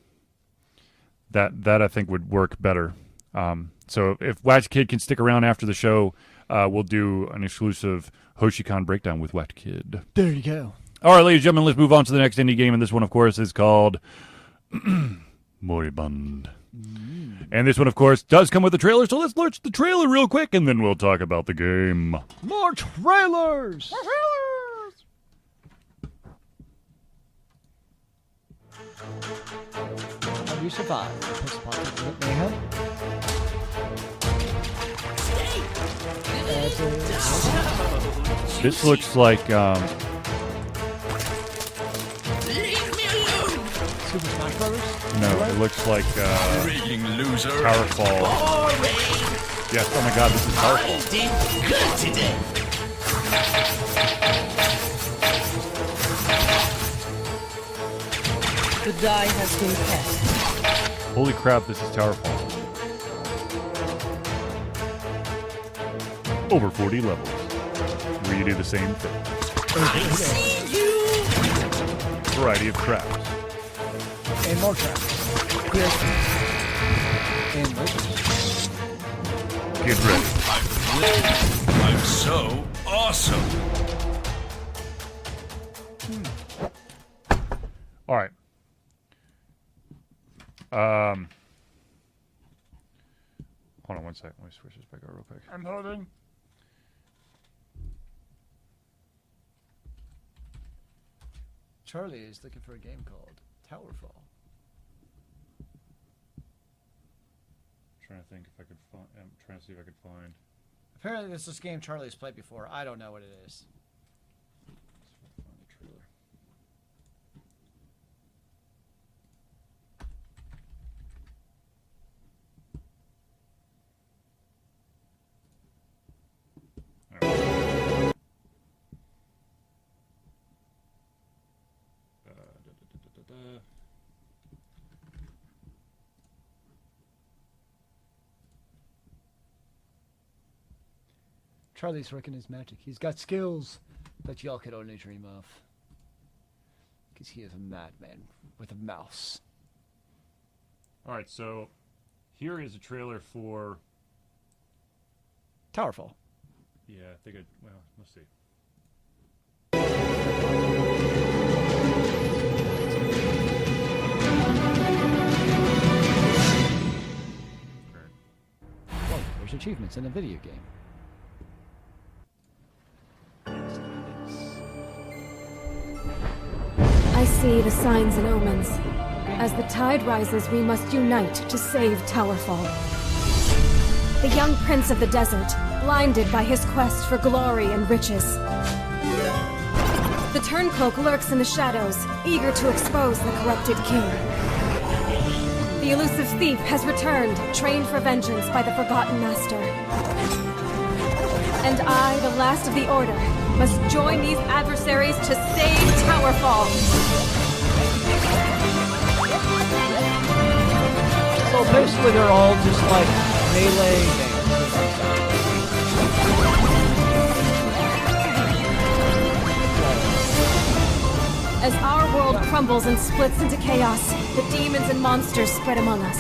I think would work better. So if Wax Kid can stick around after the show, we'll do an exclusive Hoshikon breakdown with Wax Kid. There you go. All right, ladies and gentlemen, let's move on to the next indie game, and this one, of course, is called Moribund. And this one, of course, does come with a trailer, so let's watch the trailer real quick, and then we'll talk about the game. More trailers! How do you survive the post-apocalyptic mayhem? This looks like, Super Smash Brothers? no, it looks like, Powerfall. Yes, oh my god, this is Powerfall. The die has been cast. Holy crap, this is Towerfall. Over 40 levels. Where you do the same thing. Variety of traps. And more traps. Yes. And legends. Get ready. I'm so awesome. All right. Hold on one second. Let me switch this back over real quick. I'm holding. Charlie is looking for a game called Towerfall. Trying to think if I could find. I'm trying to see if I could find. Apparently, this is a game Charlie's played before. I don't know what it is. Find the trailer. Charlie's working his magic. He's got skills that y'all could only dream of. Because he is a madman with a mouse. All right, so here is a trailer for. Towerfall. Yeah, I think it. Well, let's see. Well, there's achievements in a video game. I see the signs and omens. As the tide rises, we must unite to save Towerfall. The young prince of the desert, blinded by his quest for glory and riches. The Turncloak lurks in the shadows, eager to expose the corrupted king. The elusive thief has returned, trained for vengeance by the Forgotten Master. And I, the last of the Order, must join these adversaries to save Towerfall. So basically, they're all just like melee games. As our world crumbles and splits into chaos, the demons and monsters spread among us.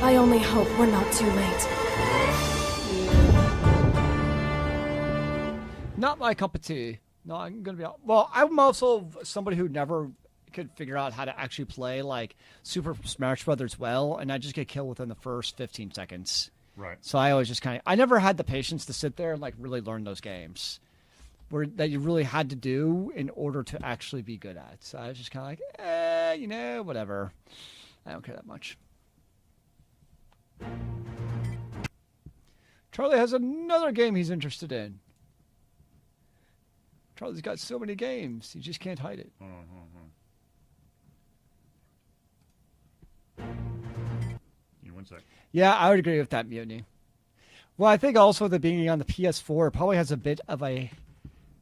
I only hope we're not too late. Not my cup of tea, No, I'm gonna be. Well, I'm also somebody who never could figure out how to actually play like Super Smash Brothers well, and I just get killed within the first 15 seconds. Right. So I always just I never had the patience to sit there and like really learn those games, that you really had to do in order to actually be good at. So I was just kind of like, whatever. I don't care that much. Charlie has another game he's interested in. Charlie's got so many games, he just can't hide it. One sec. Yeah, I would agree with that, Mutiny. Well, I think also that being on the PS4 probably has a bit of a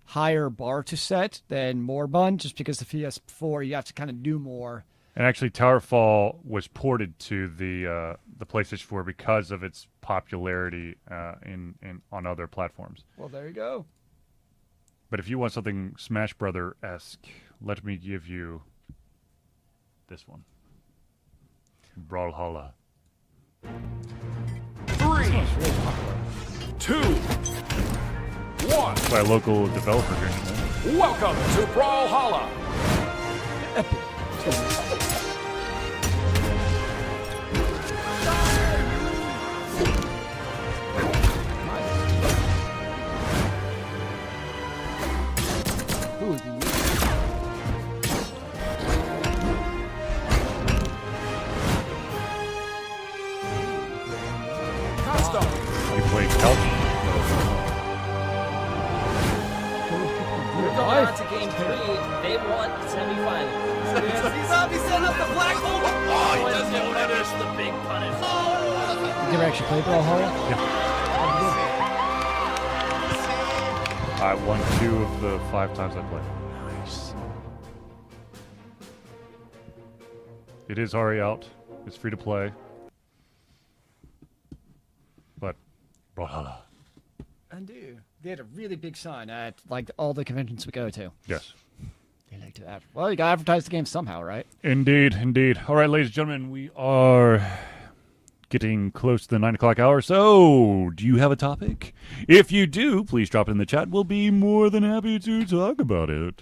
higher bar to set than Moribund, just because the PS4 you have to kind of do more. And actually, Towerfall was ported to the PlayStation 4 because of its popularity on other platforms. Well, there you go. But if you want something Smash Brother-esque, let me give you this one. Brawlhalla. 3, 2, 1. By a local developer here. Welcome to Brawlhalla. You play Couch. We're going on to game 3. They won semifinals. He's setting up the black hole. Oh, he doesn't notice the big punish. Did you ever actually play Brawlhalla? Yeah. I won 2 of the 5 times I played. Nice. It is already out. It's free to play. But Brawlhalla. Undo. They had a really big sign at like all the conventions we go to. Yes. They like to well, you got to advertise the game somehow, right? Indeed, indeed. All right, ladies and gentlemen, we are getting close to the 9 o'clock hour. So, do you have a topic? If you do, please drop it in the chat. We'll be more than happy to talk about it.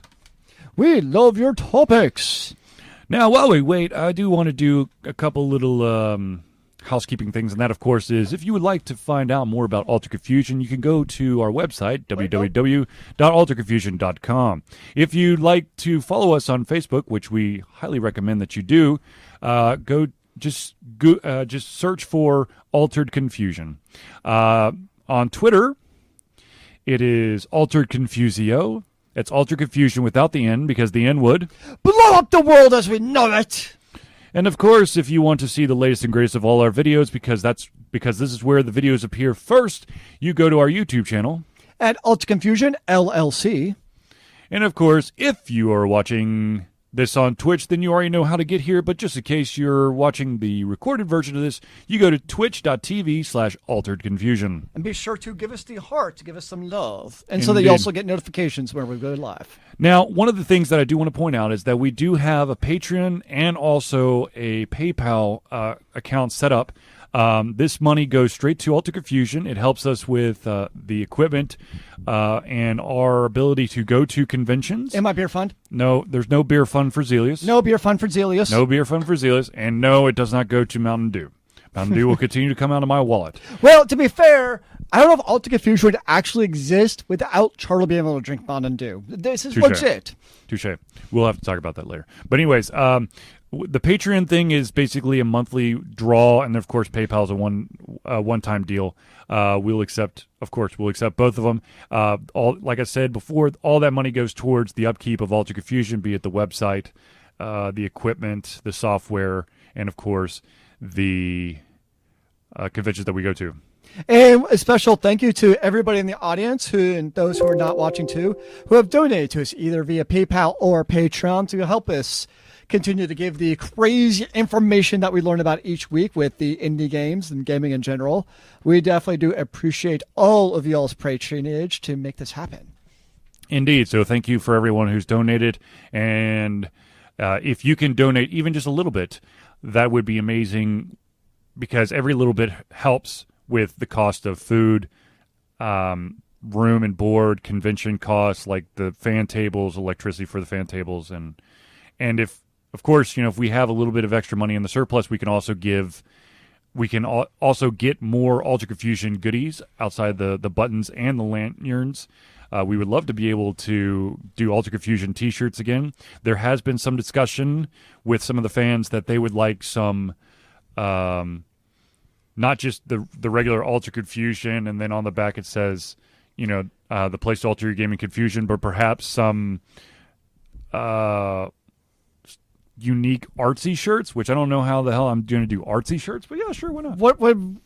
We love your topics. Now, while we wait, I do want to do a couple little housekeeping things, and that, of course, is if you would like to find out more about Alter Confusion, you can go to our website, www.alterconfusion.com. If you'd like to follow us on Facebook, which we highly recommend that you do, just search for Altered Confusion. On Twitter, it is Altered Confusio. It's Altered Confusion without the N, because the N would blow up the world as we know it. And of course, if you want to see the latest and greatest of all our videos, because this is where the videos appear first, you go to our YouTube channel at Alter Confusion LLC. And of course, if you are watching this on Twitch, then you already know how to get here. But just in case you're watching the recorded version of this, you go to twitch.tv/alteredconfusion. And be sure to give us the heart, to give us some love. And so that you also get notifications when we go live. Now, one of the things that I do want to point out is that we do have a Patreon and also a PayPal account set up. This money goes straight to Alter Confusion. It helps us with the equipment and our ability to go to conventions. And my beer fund? No, there's no beer fund for Zealeus. No beer fund for Zealeus. No beer fund for Zealeus. And no, it does not go to Mountain Dew. Mountain Dew will continue to come out of my wallet. Well, to be fair, I don't know if Alter Confusion would actually exist without Charlie being able to drink Mountain Dew. This is legit. Touche. We'll have to talk about that later. But anyways, the Patreon thing is basically a monthly draw, and of course PayPal is a one-time deal. We'll accept both of them. Like I said before, all that money goes towards the upkeep of Alter Confusion, be it the website, the equipment, the software, and of course the conventions that we go to. And a special thank you to everybody in the audience and those who are not watching too, who have donated to us either via PayPal or Patreon to help us continue to give the crazy information that we learn about each week with the indie games and gaming in general. We definitely do appreciate all of y'all's patronage to make this happen. Indeed. So thank you for everyone who's donated. And if you can donate even just a little bit, that would be amazing, because every little bit helps with the cost of food, room and board, convention costs, like the fan tables, electricity for the fan tables, and if, of course, if we have a little bit of extra money in the surplus, we can also get more Ultra Confusion goodies outside the buttons and the lanyards. We would love to be able to do Ultra Confusion T-shirts again. There has been some discussion with some of the fans that they would like some, not just the regular Ultra Confusion, and then on the back it says, the place to alter your gaming confusion, but perhaps some unique artsy shirts, which I don't know how the hell I'm going to do artsy shirts, but yeah, sure, why not? What would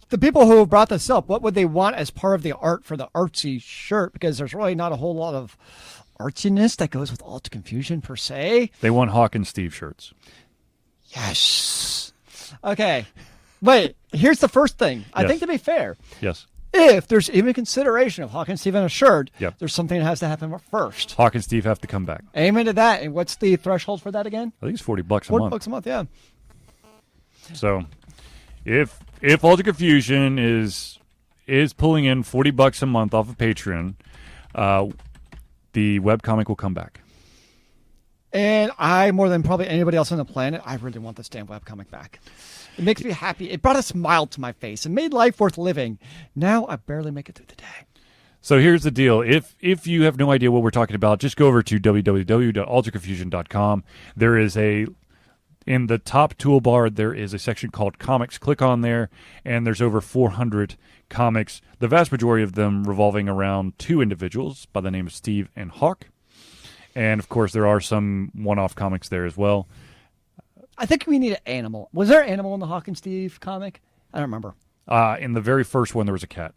the people who brought this up, what would they want as part of the art for the artsy shirt? Because there's really not a whole lot of artsiness that goes with Ultra Confusion per se. They want Hawk and Steve shirts. Yes. Okay. Wait, here's the first thing. I think to be fair, yes, if there's even consideration of Hawk and Steve on a shirt, yep, there's something that has to happen first. Hawk and Steve have to come back. Amen to that. And what's the threshold for that again? I think it's $40 a month. $40 a month, yeah. So, if Ultra Confusion is pulling in $40 a month off of Patreon, the webcomic will come back. And I, more than probably anybody else on the planet, I really want this damn webcomic back. It makes me happy. It brought a smile to my face. It made life worth living. Now I barely make it through the day. So here's the deal. If you have no idea what we're talking about, just go over to www.ultraconfusion.com. There is in the top toolbar, there is a section called Comics. Click on there, and there's over 400 comics, the vast majority of them revolving around two individuals by the name of Steve and Hawk. And, of course, there are some one-off comics there as well. I think we need an animal. Was there an animal in the Hawk and Steve comic? I don't remember. In the very first one, there was a cat.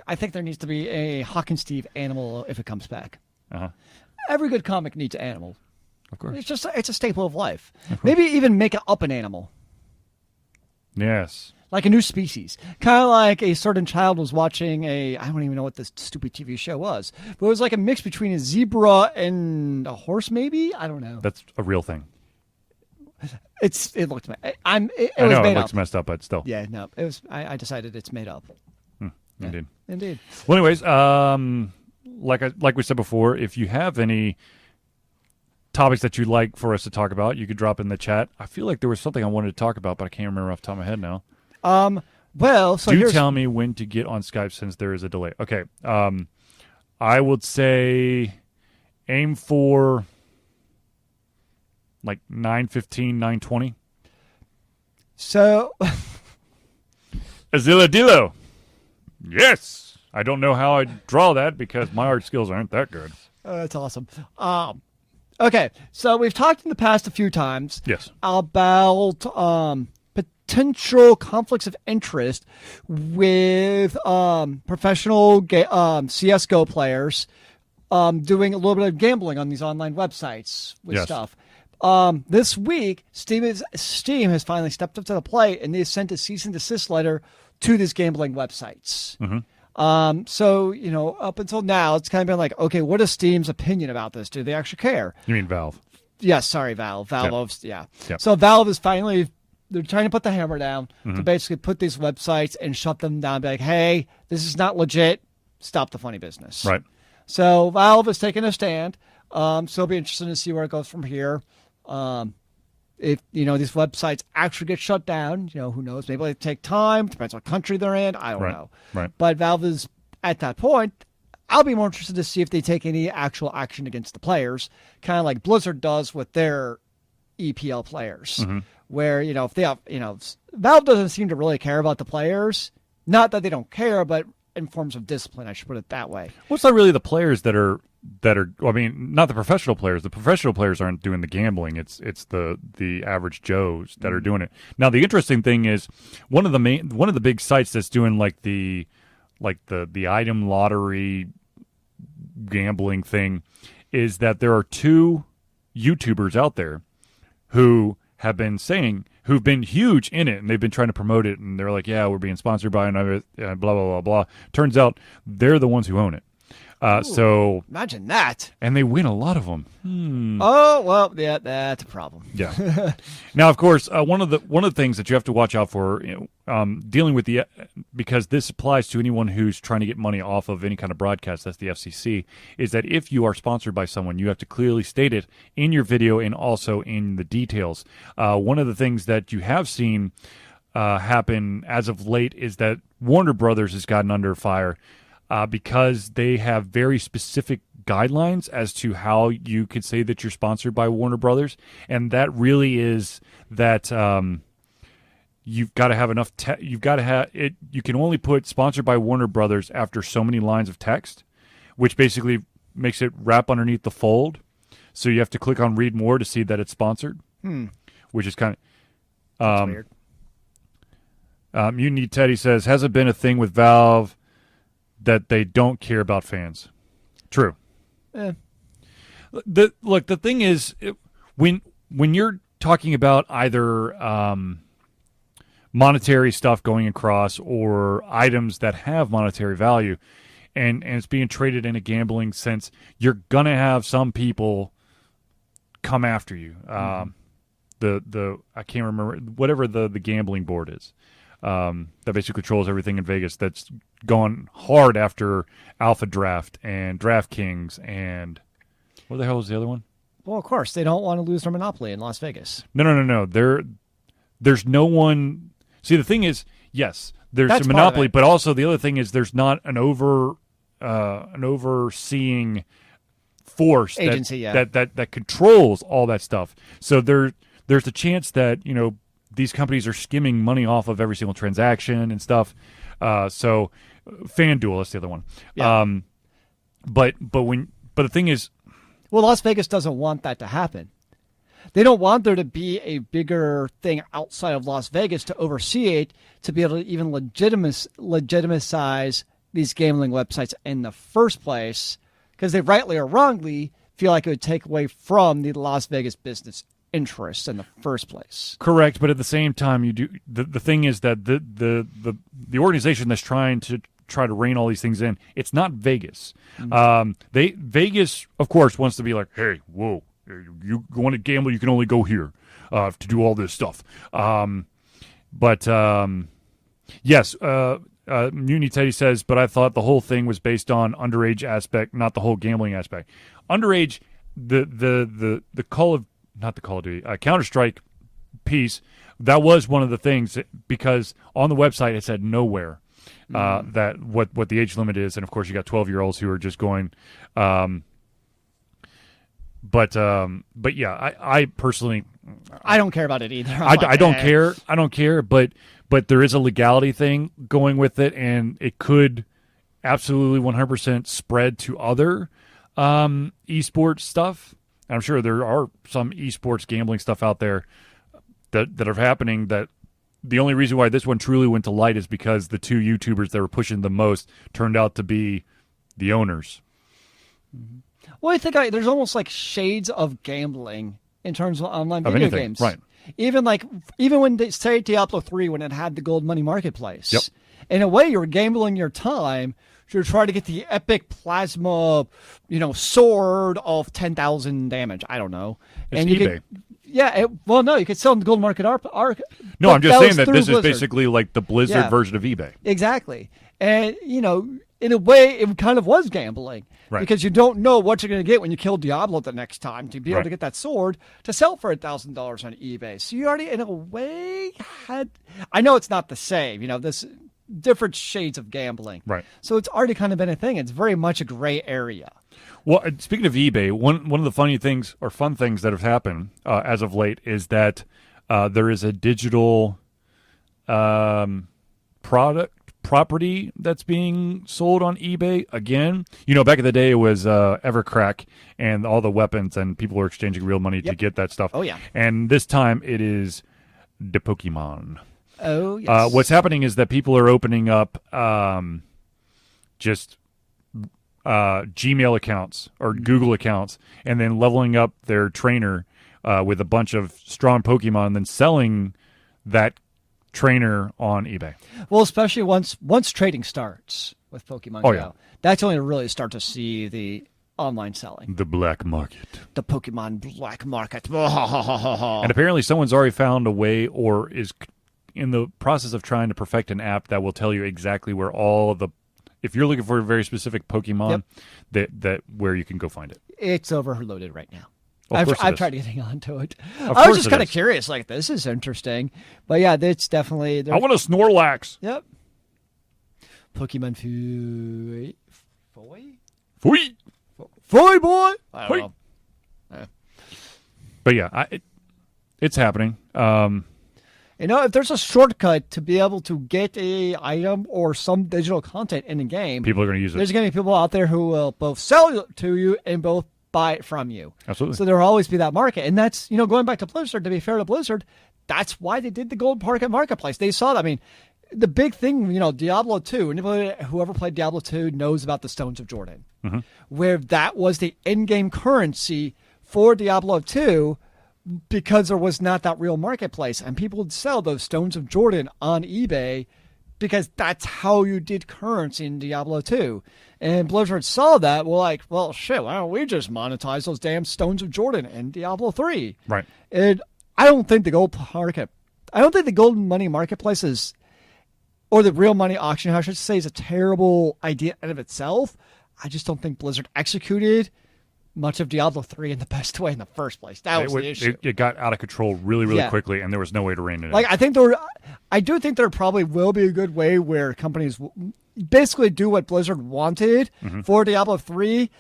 I think there needs to be a Hawk and Steve animal if it comes back. Uh-huh. Every good comic needs an animal. Of course. It's a staple of life. Maybe even make up an animal. Yes. Like a new species. Kind of like a certain child was watching I don't even know what this stupid TV show was. But it was like a mix between a zebra and a horse, maybe? I don't know. That's a real thing. It looked. It I was know made it looks up. messed up, but still. Yeah, no. It was. I decided it's made up. Indeed. Yeah, indeed. Well, anyways, like we said before, if you have any topics that you'd like for us to talk about, you could drop in the chat. I feel like there was something I wanted to talk about, but I can't remember off the top of my head now. Well, so do tell me when to get on Skype since there is a delay. Okay. I would say aim for like 9:15, 9:20. So, Azilladillo. Yes. I don't know how I draw that because my art skills aren't that good. That's awesome. Okay, so we've talked in the past a few times. Yes. About potential conflicts of interest with professional CS:GO players doing a little bit of gambling on these online websites with stuff. This week, Steam has finally stepped up to the plate, and they've sent a cease and desist letter to these gambling websites. Mm-hmm. So, up until now, it's kind of been like, okay, what is Steam's opinion about this? Do they actually care? You mean Valve? Yes, sorry, Valve. Valve, Yep. So Valve is finally, they're trying to put the hammer down Mm-hmm. to basically put these websites and shut them down. Be like, hey, this is not legit. Stop the funny business. Right. So Valve is taking a stand. So it'll be interesting to see where it goes from here. If, these websites actually get shut down, who knows? Maybe they take time. Depends what country they're in. I don't know. Right. But Valve is at that point. I'll be more interested to see if they take any actual action against the players, kind of like Blizzard does with their EPL players, Mm-hmm. where, if they have, Valve doesn't seem to really care about the players. Not that they don't care, but in forms of discipline, I should put it that way. Well, it's not really the players that are, I mean, not the professional players. The professional players aren't doing the gambling. It's the average Joes that are doing it. Now, the interesting thing is one of the big sites that's doing the item lottery gambling thing is that there are two YouTubers out there who've been huge in it, and they've been trying to promote it, and they're like, yeah, we're being sponsored by another, blah, blah, blah, blah. Turns out they're the ones who own it. So imagine that. and they win a lot of them. Oh well, yeah, that's a problem. Yeah. Now, of course, one of the things that you have to watch out for, dealing with because this applies to anyone who's trying to get money off of any kind of broadcast. That's the FCC. Is that if you are sponsored by someone, you have to clearly state it in your video and also in the details. One of the things that you have seen happen as of late is that Warner Brothers has gotten under fire because they have very specific guidelines as to how you could say that you're sponsored by Warner Brothers, and that really is that you've got to have enough. You've got to have it. You can only put "sponsored by Warner Brothers" after so many lines of text, which basically makes it wrap underneath the fold. So you have to click on "Read More" to see that it's sponsored, which is kind of Weird. Mutiny Teddy says, "Has it been a thing with Valve that they don't care about fans?" True. The thing is, when you're talking about either monetary stuff going across or items that have monetary value, and it's being traded in a gambling sense, you're gonna have some people come after you. The I can't remember whatever the gambling board is. That basically controls everything in Vegas. That's gone hard after Alpha Draft and DraftKings and what the hell was the other one? Well, of course they don't want to lose their monopoly in Las Vegas. No. There's no one. See, the thing is, yes, there's That's a part of monopoly, it. but also the other thing is there's not an overseeing force Agency, yeah. that controls all that stuff. So there's a chance that these companies are skimming money off of every single transaction and stuff. So FanDuel, that's the other one. Yeah. But the thing is, Well, Las Vegas doesn't want that to happen. They don't want there to be a bigger thing outside of Las Vegas to oversee it, to be able to even legitimize these gambling websites in the first place, because they rightly or wrongly feel like it would take away from the Las Vegas business interests in the first place. correct, but at the same time, you do the thing is that the organization that's trying to rein all these things in, it's not Vegas. Vegas, of course, wants to be like, hey, whoa, you want to gamble, you can only go here to do all this stuff. Yes, Mutiny Teddy says, but I thought the whole thing was based on underage aspect, not the whole gambling aspect. Underage, the Counter-Strike piece, that was one of the things, because on the website it said nowhere that what the age limit is, and of course you got 12-year-olds who are just going. But yeah, I personally, I don't care about it either. I don't care. I don't care, but there is a legality thing going with it, and it could absolutely 100% spread to other esports stuff. And I'm sure there are some esports gambling stuff out there that are happening, that the only reason why this one truly went to light is because the two YouTubers that were pushing the most turned out to be the owners. Well, I think there's almost like shades of gambling in terms of online video anything, games. right. Even when they say Diablo 3, when it had the gold money marketplace. Yep. In a way, you're gambling your time to try to get the epic plasma, sword of 10,000 damage. I don't know. It's and you eBay. No, you could sell in the gold market No, I'm just saying that through this is Blizzard. basically like the Blizzard Yeah. version of eBay. Exactly. And, in a way, it kind of was gambling. Right. Because you don't know what you're going to get when you kill Diablo the next time to be able Right. to get that sword to sell for $1,000 on eBay. So you already, in a way, had... I know it's not the same, this different shades of gambling. Right. So it's already kind of been a thing. It's very much a gray area. Well, speaking of eBay, one of the funny things or fun things that have happened as of late is that there is a digital property that's being sold on eBay again. Back in the day it was Evercrack and all the weapons, and people were exchanging real money to get that stuff. Oh, yeah. And this time it is the Pokemon. Oh, yes. What's happening is that people are opening up just Gmail accounts or Google accounts, and then leveling up their trainer with a bunch of strong Pokemon, and then selling that trainer on eBay. Well, especially once trading starts with Pokemon Go. Yeah. That's when you really start to see the online selling. The black market. The Pokemon black market. And apparently someone's already found a way or is in the process of trying to perfect an app that will tell you exactly where all of the, if you're looking for a very specific Pokemon, that where you can go find it. It's overloaded right now. Of course it I've is. tried getting onto it. Of I was course just it kind of is. curious, like, this is interesting. But yeah, it's definitely... I want a Snorlax. Yep. Pokemon Foy? Fui. Foy boy! I Foy. don't know. But yeah, it's happening. You know, if there's a shortcut to be able to get a item or some digital content in the game, People are going to use it. there's going to be people out there who will both sell it to you and both buy it from you. Absolutely. So there will always be that market. And that's, going back to Blizzard, to be fair to Blizzard, that's why they did the Gold Marketplace. They saw that. I mean, the big thing, Diablo 2, anybody whoever played Diablo 2 knows about the Stones of Jordan, where that was the in-game currency for Diablo 2 because there was not that real marketplace. And people would sell those Stones of Jordan on eBay because that's how you did currency in Diablo 2. And Blizzard saw that. Well, shit, why don't we just monetize those damn Stones of Jordan in Diablo 3? Right. And I don't think the gold money marketplace is, or the real money auction, I should say, is a terrible idea in of itself. I just don't think Blizzard executed much of Diablo 3 in the best way in the first place. That was the issue. It got out of control really, really quickly, and there was no way to rein it in. I do think there probably will be a good way where companies basically do what Blizzard wanted for Diablo 3,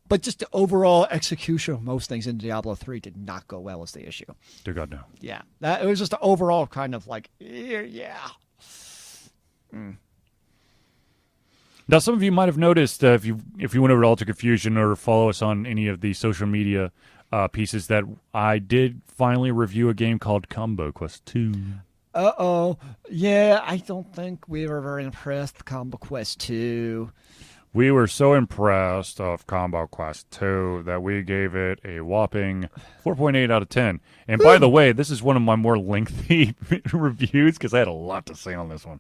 but just the overall execution of most things in Diablo 3 did not go well is the issue. Dear God, no. Yeah. It was just the overall kind of like, yeah. Now, some of you might have noticed if you went over to Alter Confusion or follow us on any of the social media pieces that I did finally review a game called Combo Quest 2. Uh-oh. Yeah, I don't think we were very impressed with Combo Quest 2. We were so impressed of Combo Quest 2 that we gave it a whopping 4.8 out of 10. And by the way, this is one of my more lengthy reviews because I had a lot to say on this one.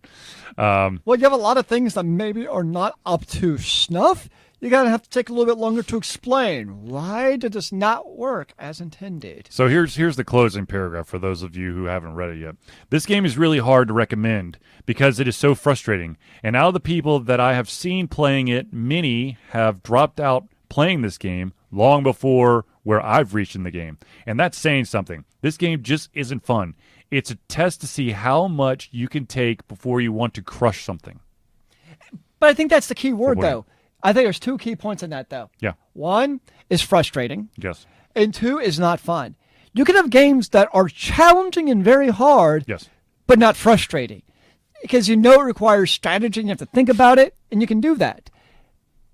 Well, you have a lot of things that maybe are not up to snuff. You gotta have to take a little bit longer to explain. Why did this not work as intended? So here's the closing paragraph for those of you who haven't read it yet. This game is really hard to recommend because it is so frustrating. And out of the people that I have seen playing it, many have dropped out playing this game long before where I've reached in the game. And that's saying something. This game just isn't fun. It's a test to see how much you can take before you want to crush something. But I think that's the key word, though. I think there's two key points in that, though. Yeah. One is frustrating. Yes. And two is not fun. You can have games that are challenging and very hard, Yes. but not frustrating. Because it requires strategy and you have to think about it, and you can do that.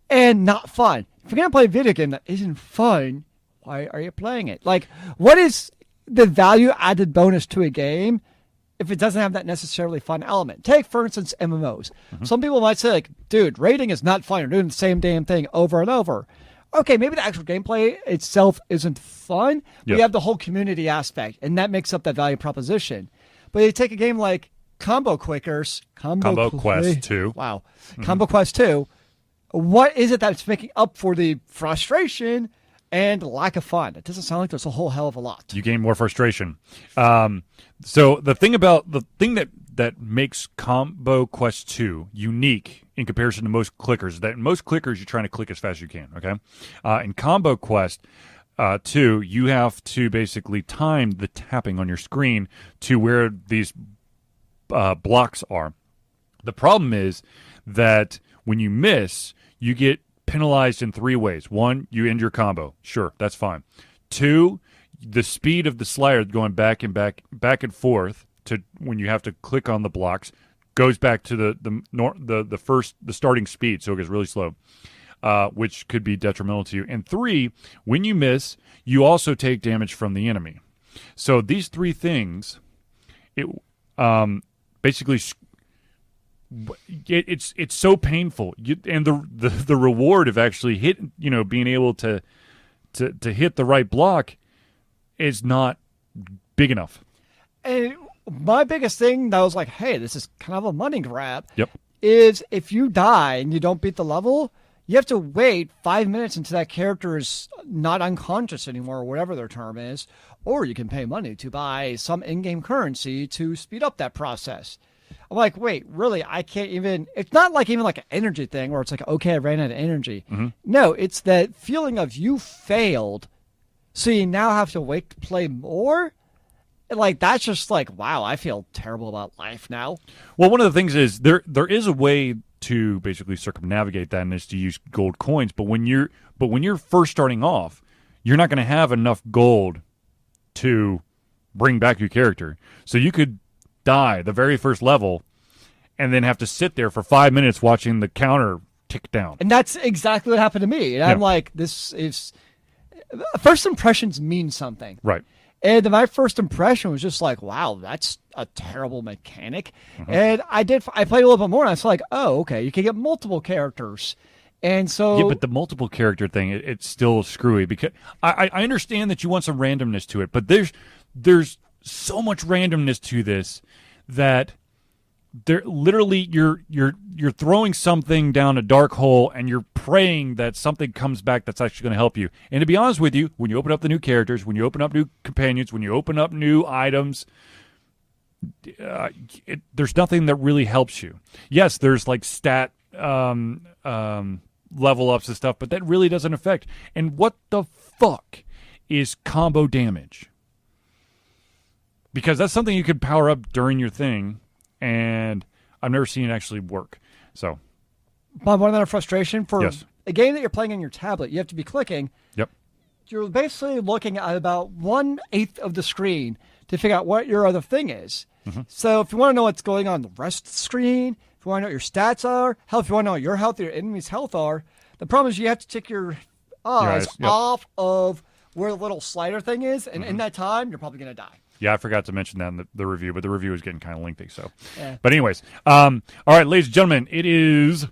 And not fun. If you're going to play a video game that isn't fun, why are you playing it? Like, what is the value added bonus to a game if it doesn't have that necessarily fun element? Take, for instance, MMOs. Some people might say, like, dude, raiding is not fun. You're doing the same damn thing over and over. Okay, maybe the actual gameplay itself isn't fun, but you have the whole community aspect, and that makes up that value proposition. But you take a game like Combo Quest 2. Wow. Combo Quest 2. What is it that's making up for the frustration and lack of fun? It doesn't sound like there's a whole hell of a lot. You gain more frustration. So the thing that makes Combo Quest 2 unique in comparison to most clickers is that in most clickers you're trying to click as fast as you can. Okay, in Combo Quest 2 you have to basically time the tapping on your screen to where these blocks are. The problem is that when you miss, you get penalized in three ways. One, you end your combo. Sure, that's fine. Two, the speed of the slider going back and forth to when you have to click on the blocks goes back to the starting speed, so it gets really slow, which could be detrimental to you. And three, when you miss, you also take damage from the enemy. So these three things, basically. It's so painful, and the reward of actually being able to hit the right block is not big enough. And my biggest thing that was like, hey, this is kind of a money grab. Yep. Is if you die and you don't beat the level, you have to wait 5 minutes until that character is not unconscious anymore, or whatever their term is, or you can pay money to buy some in-game currency to speed up that process. I'm like, wait, really? I can't even. It's not like even like an energy thing where it's like, okay, I ran out of energy. No, it's that feeling of you failed, so you now have to wait to play more. Like, that's just like, wow, I feel terrible about life now. Well, one of the things is there is a way to basically circumnavigate that, and is to use gold coins. But when you're first starting off, you're not going to have enough gold to bring back your character. So you could die the very first level and then have to sit there for 5 minutes watching the counter tick down. And that's exactly what happened to me. And I'm like, this is first impressions mean something. Right. And my first impression was just like, wow, that's a terrible mechanic. And I played a little bit more, and I was like, oh, okay, you can get multiple characters. And so... Yeah, but the multiple character thing, it's still screwy. Because I understand that you want some randomness to it, but there's so much randomness to this that there literally you're throwing something down a dark hole and you're praying that something comes back that's actually going to help you. And to be honest with you, when you open up the new characters, when you open up new companions, when you open up new items, there's nothing that really helps you. Yes, there's like stat level ups and stuff, but that really doesn't affect. And what the fuck is combo damage? Because that's something you could power up during your thing, and I've never seen it actually work. So, Bob, one other frustration for Yes. a game that you're playing on your tablet, you have to be clicking. Yep. You're basically looking at about 1/8 of the screen to figure out what your other thing is. So if you want to know what's going on the rest of the screen, if you want to know what your stats are, hell, if you want to know what your health or your enemy's health are, the problem is you have to take your eyes Yep. off of where the little slider thing is, and in that time, you're probably going to die. Yeah, I forgot to mention that in the review, but the review is getting kind of lengthy. So, Yeah. But anyways, all right, ladies and gentlemen, it is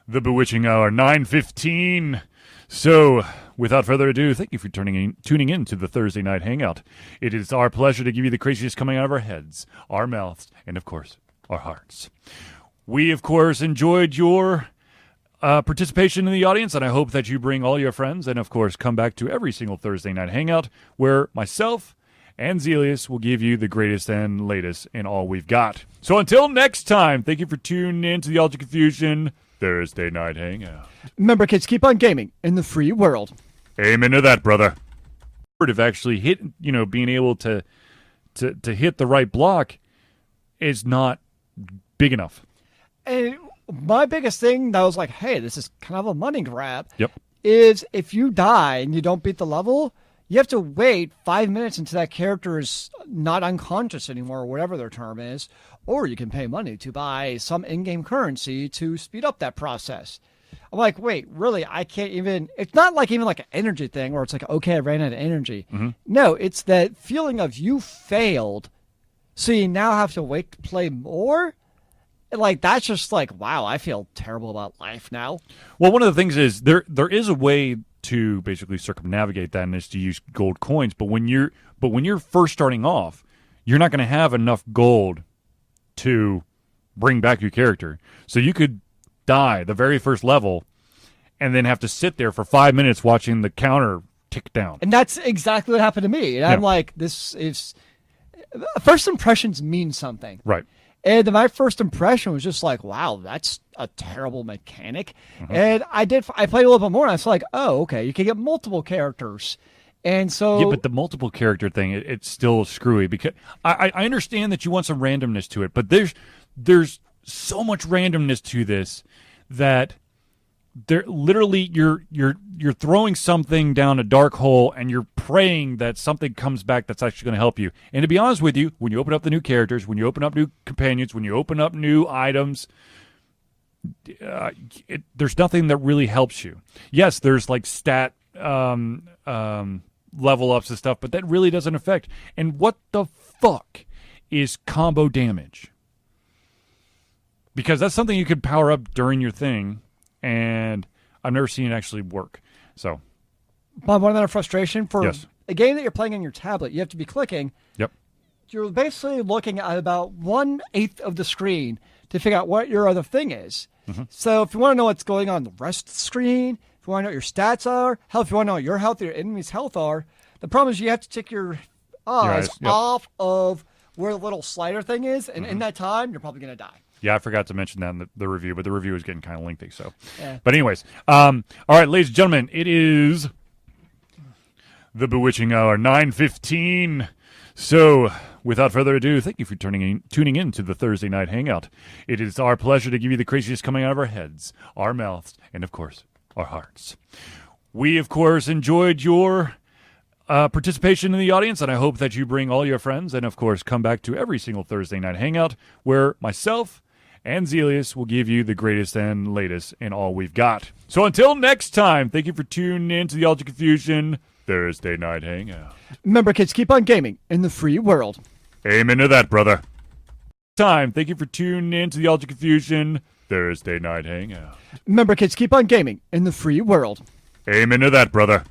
the bewitching hour, 9:15. So, without further ado, thank you for tuning in to the Thursday Night Hangout. It is our pleasure to give you the craziest coming out of our heads, our mouths, and of course, our hearts. We, of course, enjoyed your participation in the audience, and I hope that you bring all your friends, and of course, come back to every single Thursday Night Hangout, where myself and Zealeus will give you the greatest and latest in all we've got. So until next time, thank you for tuning in to the Ultra Confusion Thursday Night Hangout. Remember, kids, keep on gaming in the free world. Amen to that, brother. Of actually being able to hit the right block is not big enough. And my biggest thing that was like, hey, this is kind of a money grab. Yep. Is if you die and you don't beat the level, you have to wait 5 minutes until that character is not unconscious anymore, or whatever their term is, or you can pay money to buy some in-game currency to speed up that process. I'm like, wait, really? I can't even. It's not like even like an energy thing where it's like, okay, I ran out of energy. No, it's that feeling of you failed, so you now have to wait to play more. Like, that's just like, wow, I feel terrible about life now. Well, one of the things is there is a way to basically circumnavigate that, and is to use gold coins. But when you're first starting off, you're not going to have enough gold to bring back your character. So you could die the very first level and then have to sit there for 5 minutes watching the counter tick down. And that's exactly what happened to me. And I'm like, this is first impressions mean something. Right. And my first impression was just like, wow, that's a terrible mechanic. And I played a little bit more, and I was like, oh, okay, you can get multiple characters. And so... Yeah, but the multiple character thing, it's still screwy. Because I understand that you want some randomness to it, but there's so much randomness to this that there literally you're throwing something down a dark hole and you're praying that something comes back that's actually going to help you. And to be honest with you, when you open up the new characters, when you open up new companions, when you open up new items, there's nothing that really helps you. Yes, there's like stat level ups and stuff, but that really doesn't affect. And what the fuck is combo damage? Because that's something you could power up during your thing, and I've never seen it actually work. So, Bob, one other frustration for Yes. a game that you're playing on your tablet, you have to be clicking. Yep. you're basically looking at about 1/8 of the screen to figure out what your other thing is. So if you want to know what's going on the rest of the screen, if you want to know what your stats are, hell, if you want to know what your health or your enemy's health are, the problem is you have to take your eyes yep. off of where the little slider thing is, and in that time, you're probably going to die. Yeah, I forgot to mention that in the review, but the review is getting kind of lengthy. So, Yeah. But anyways, all right, ladies and gentlemen, it is the bewitching hour, 9:15. So, without further ado, thank you for tuning in to the Thursday Night Hangout. It is our pleasure to give you the craziest coming out of our heads, our mouths, and of course, our hearts. We, of course, enjoyed your participation in the audience, and I hope that you bring all your friends and, of course, come back to every single Thursday Night Hangout where myself and Zealeus will give you the greatest and latest in all we've got. So until next time, thank you for tuning in to the Ultra Confusion Thursday Night Hangout. Remember, kids, keep on gaming in the free world. Amen to that, brother. Thank you for tuning in to the Ultra Confusion Thursday Night Hangout. Remember, kids, keep on gaming in the free world. Amen to that, brother.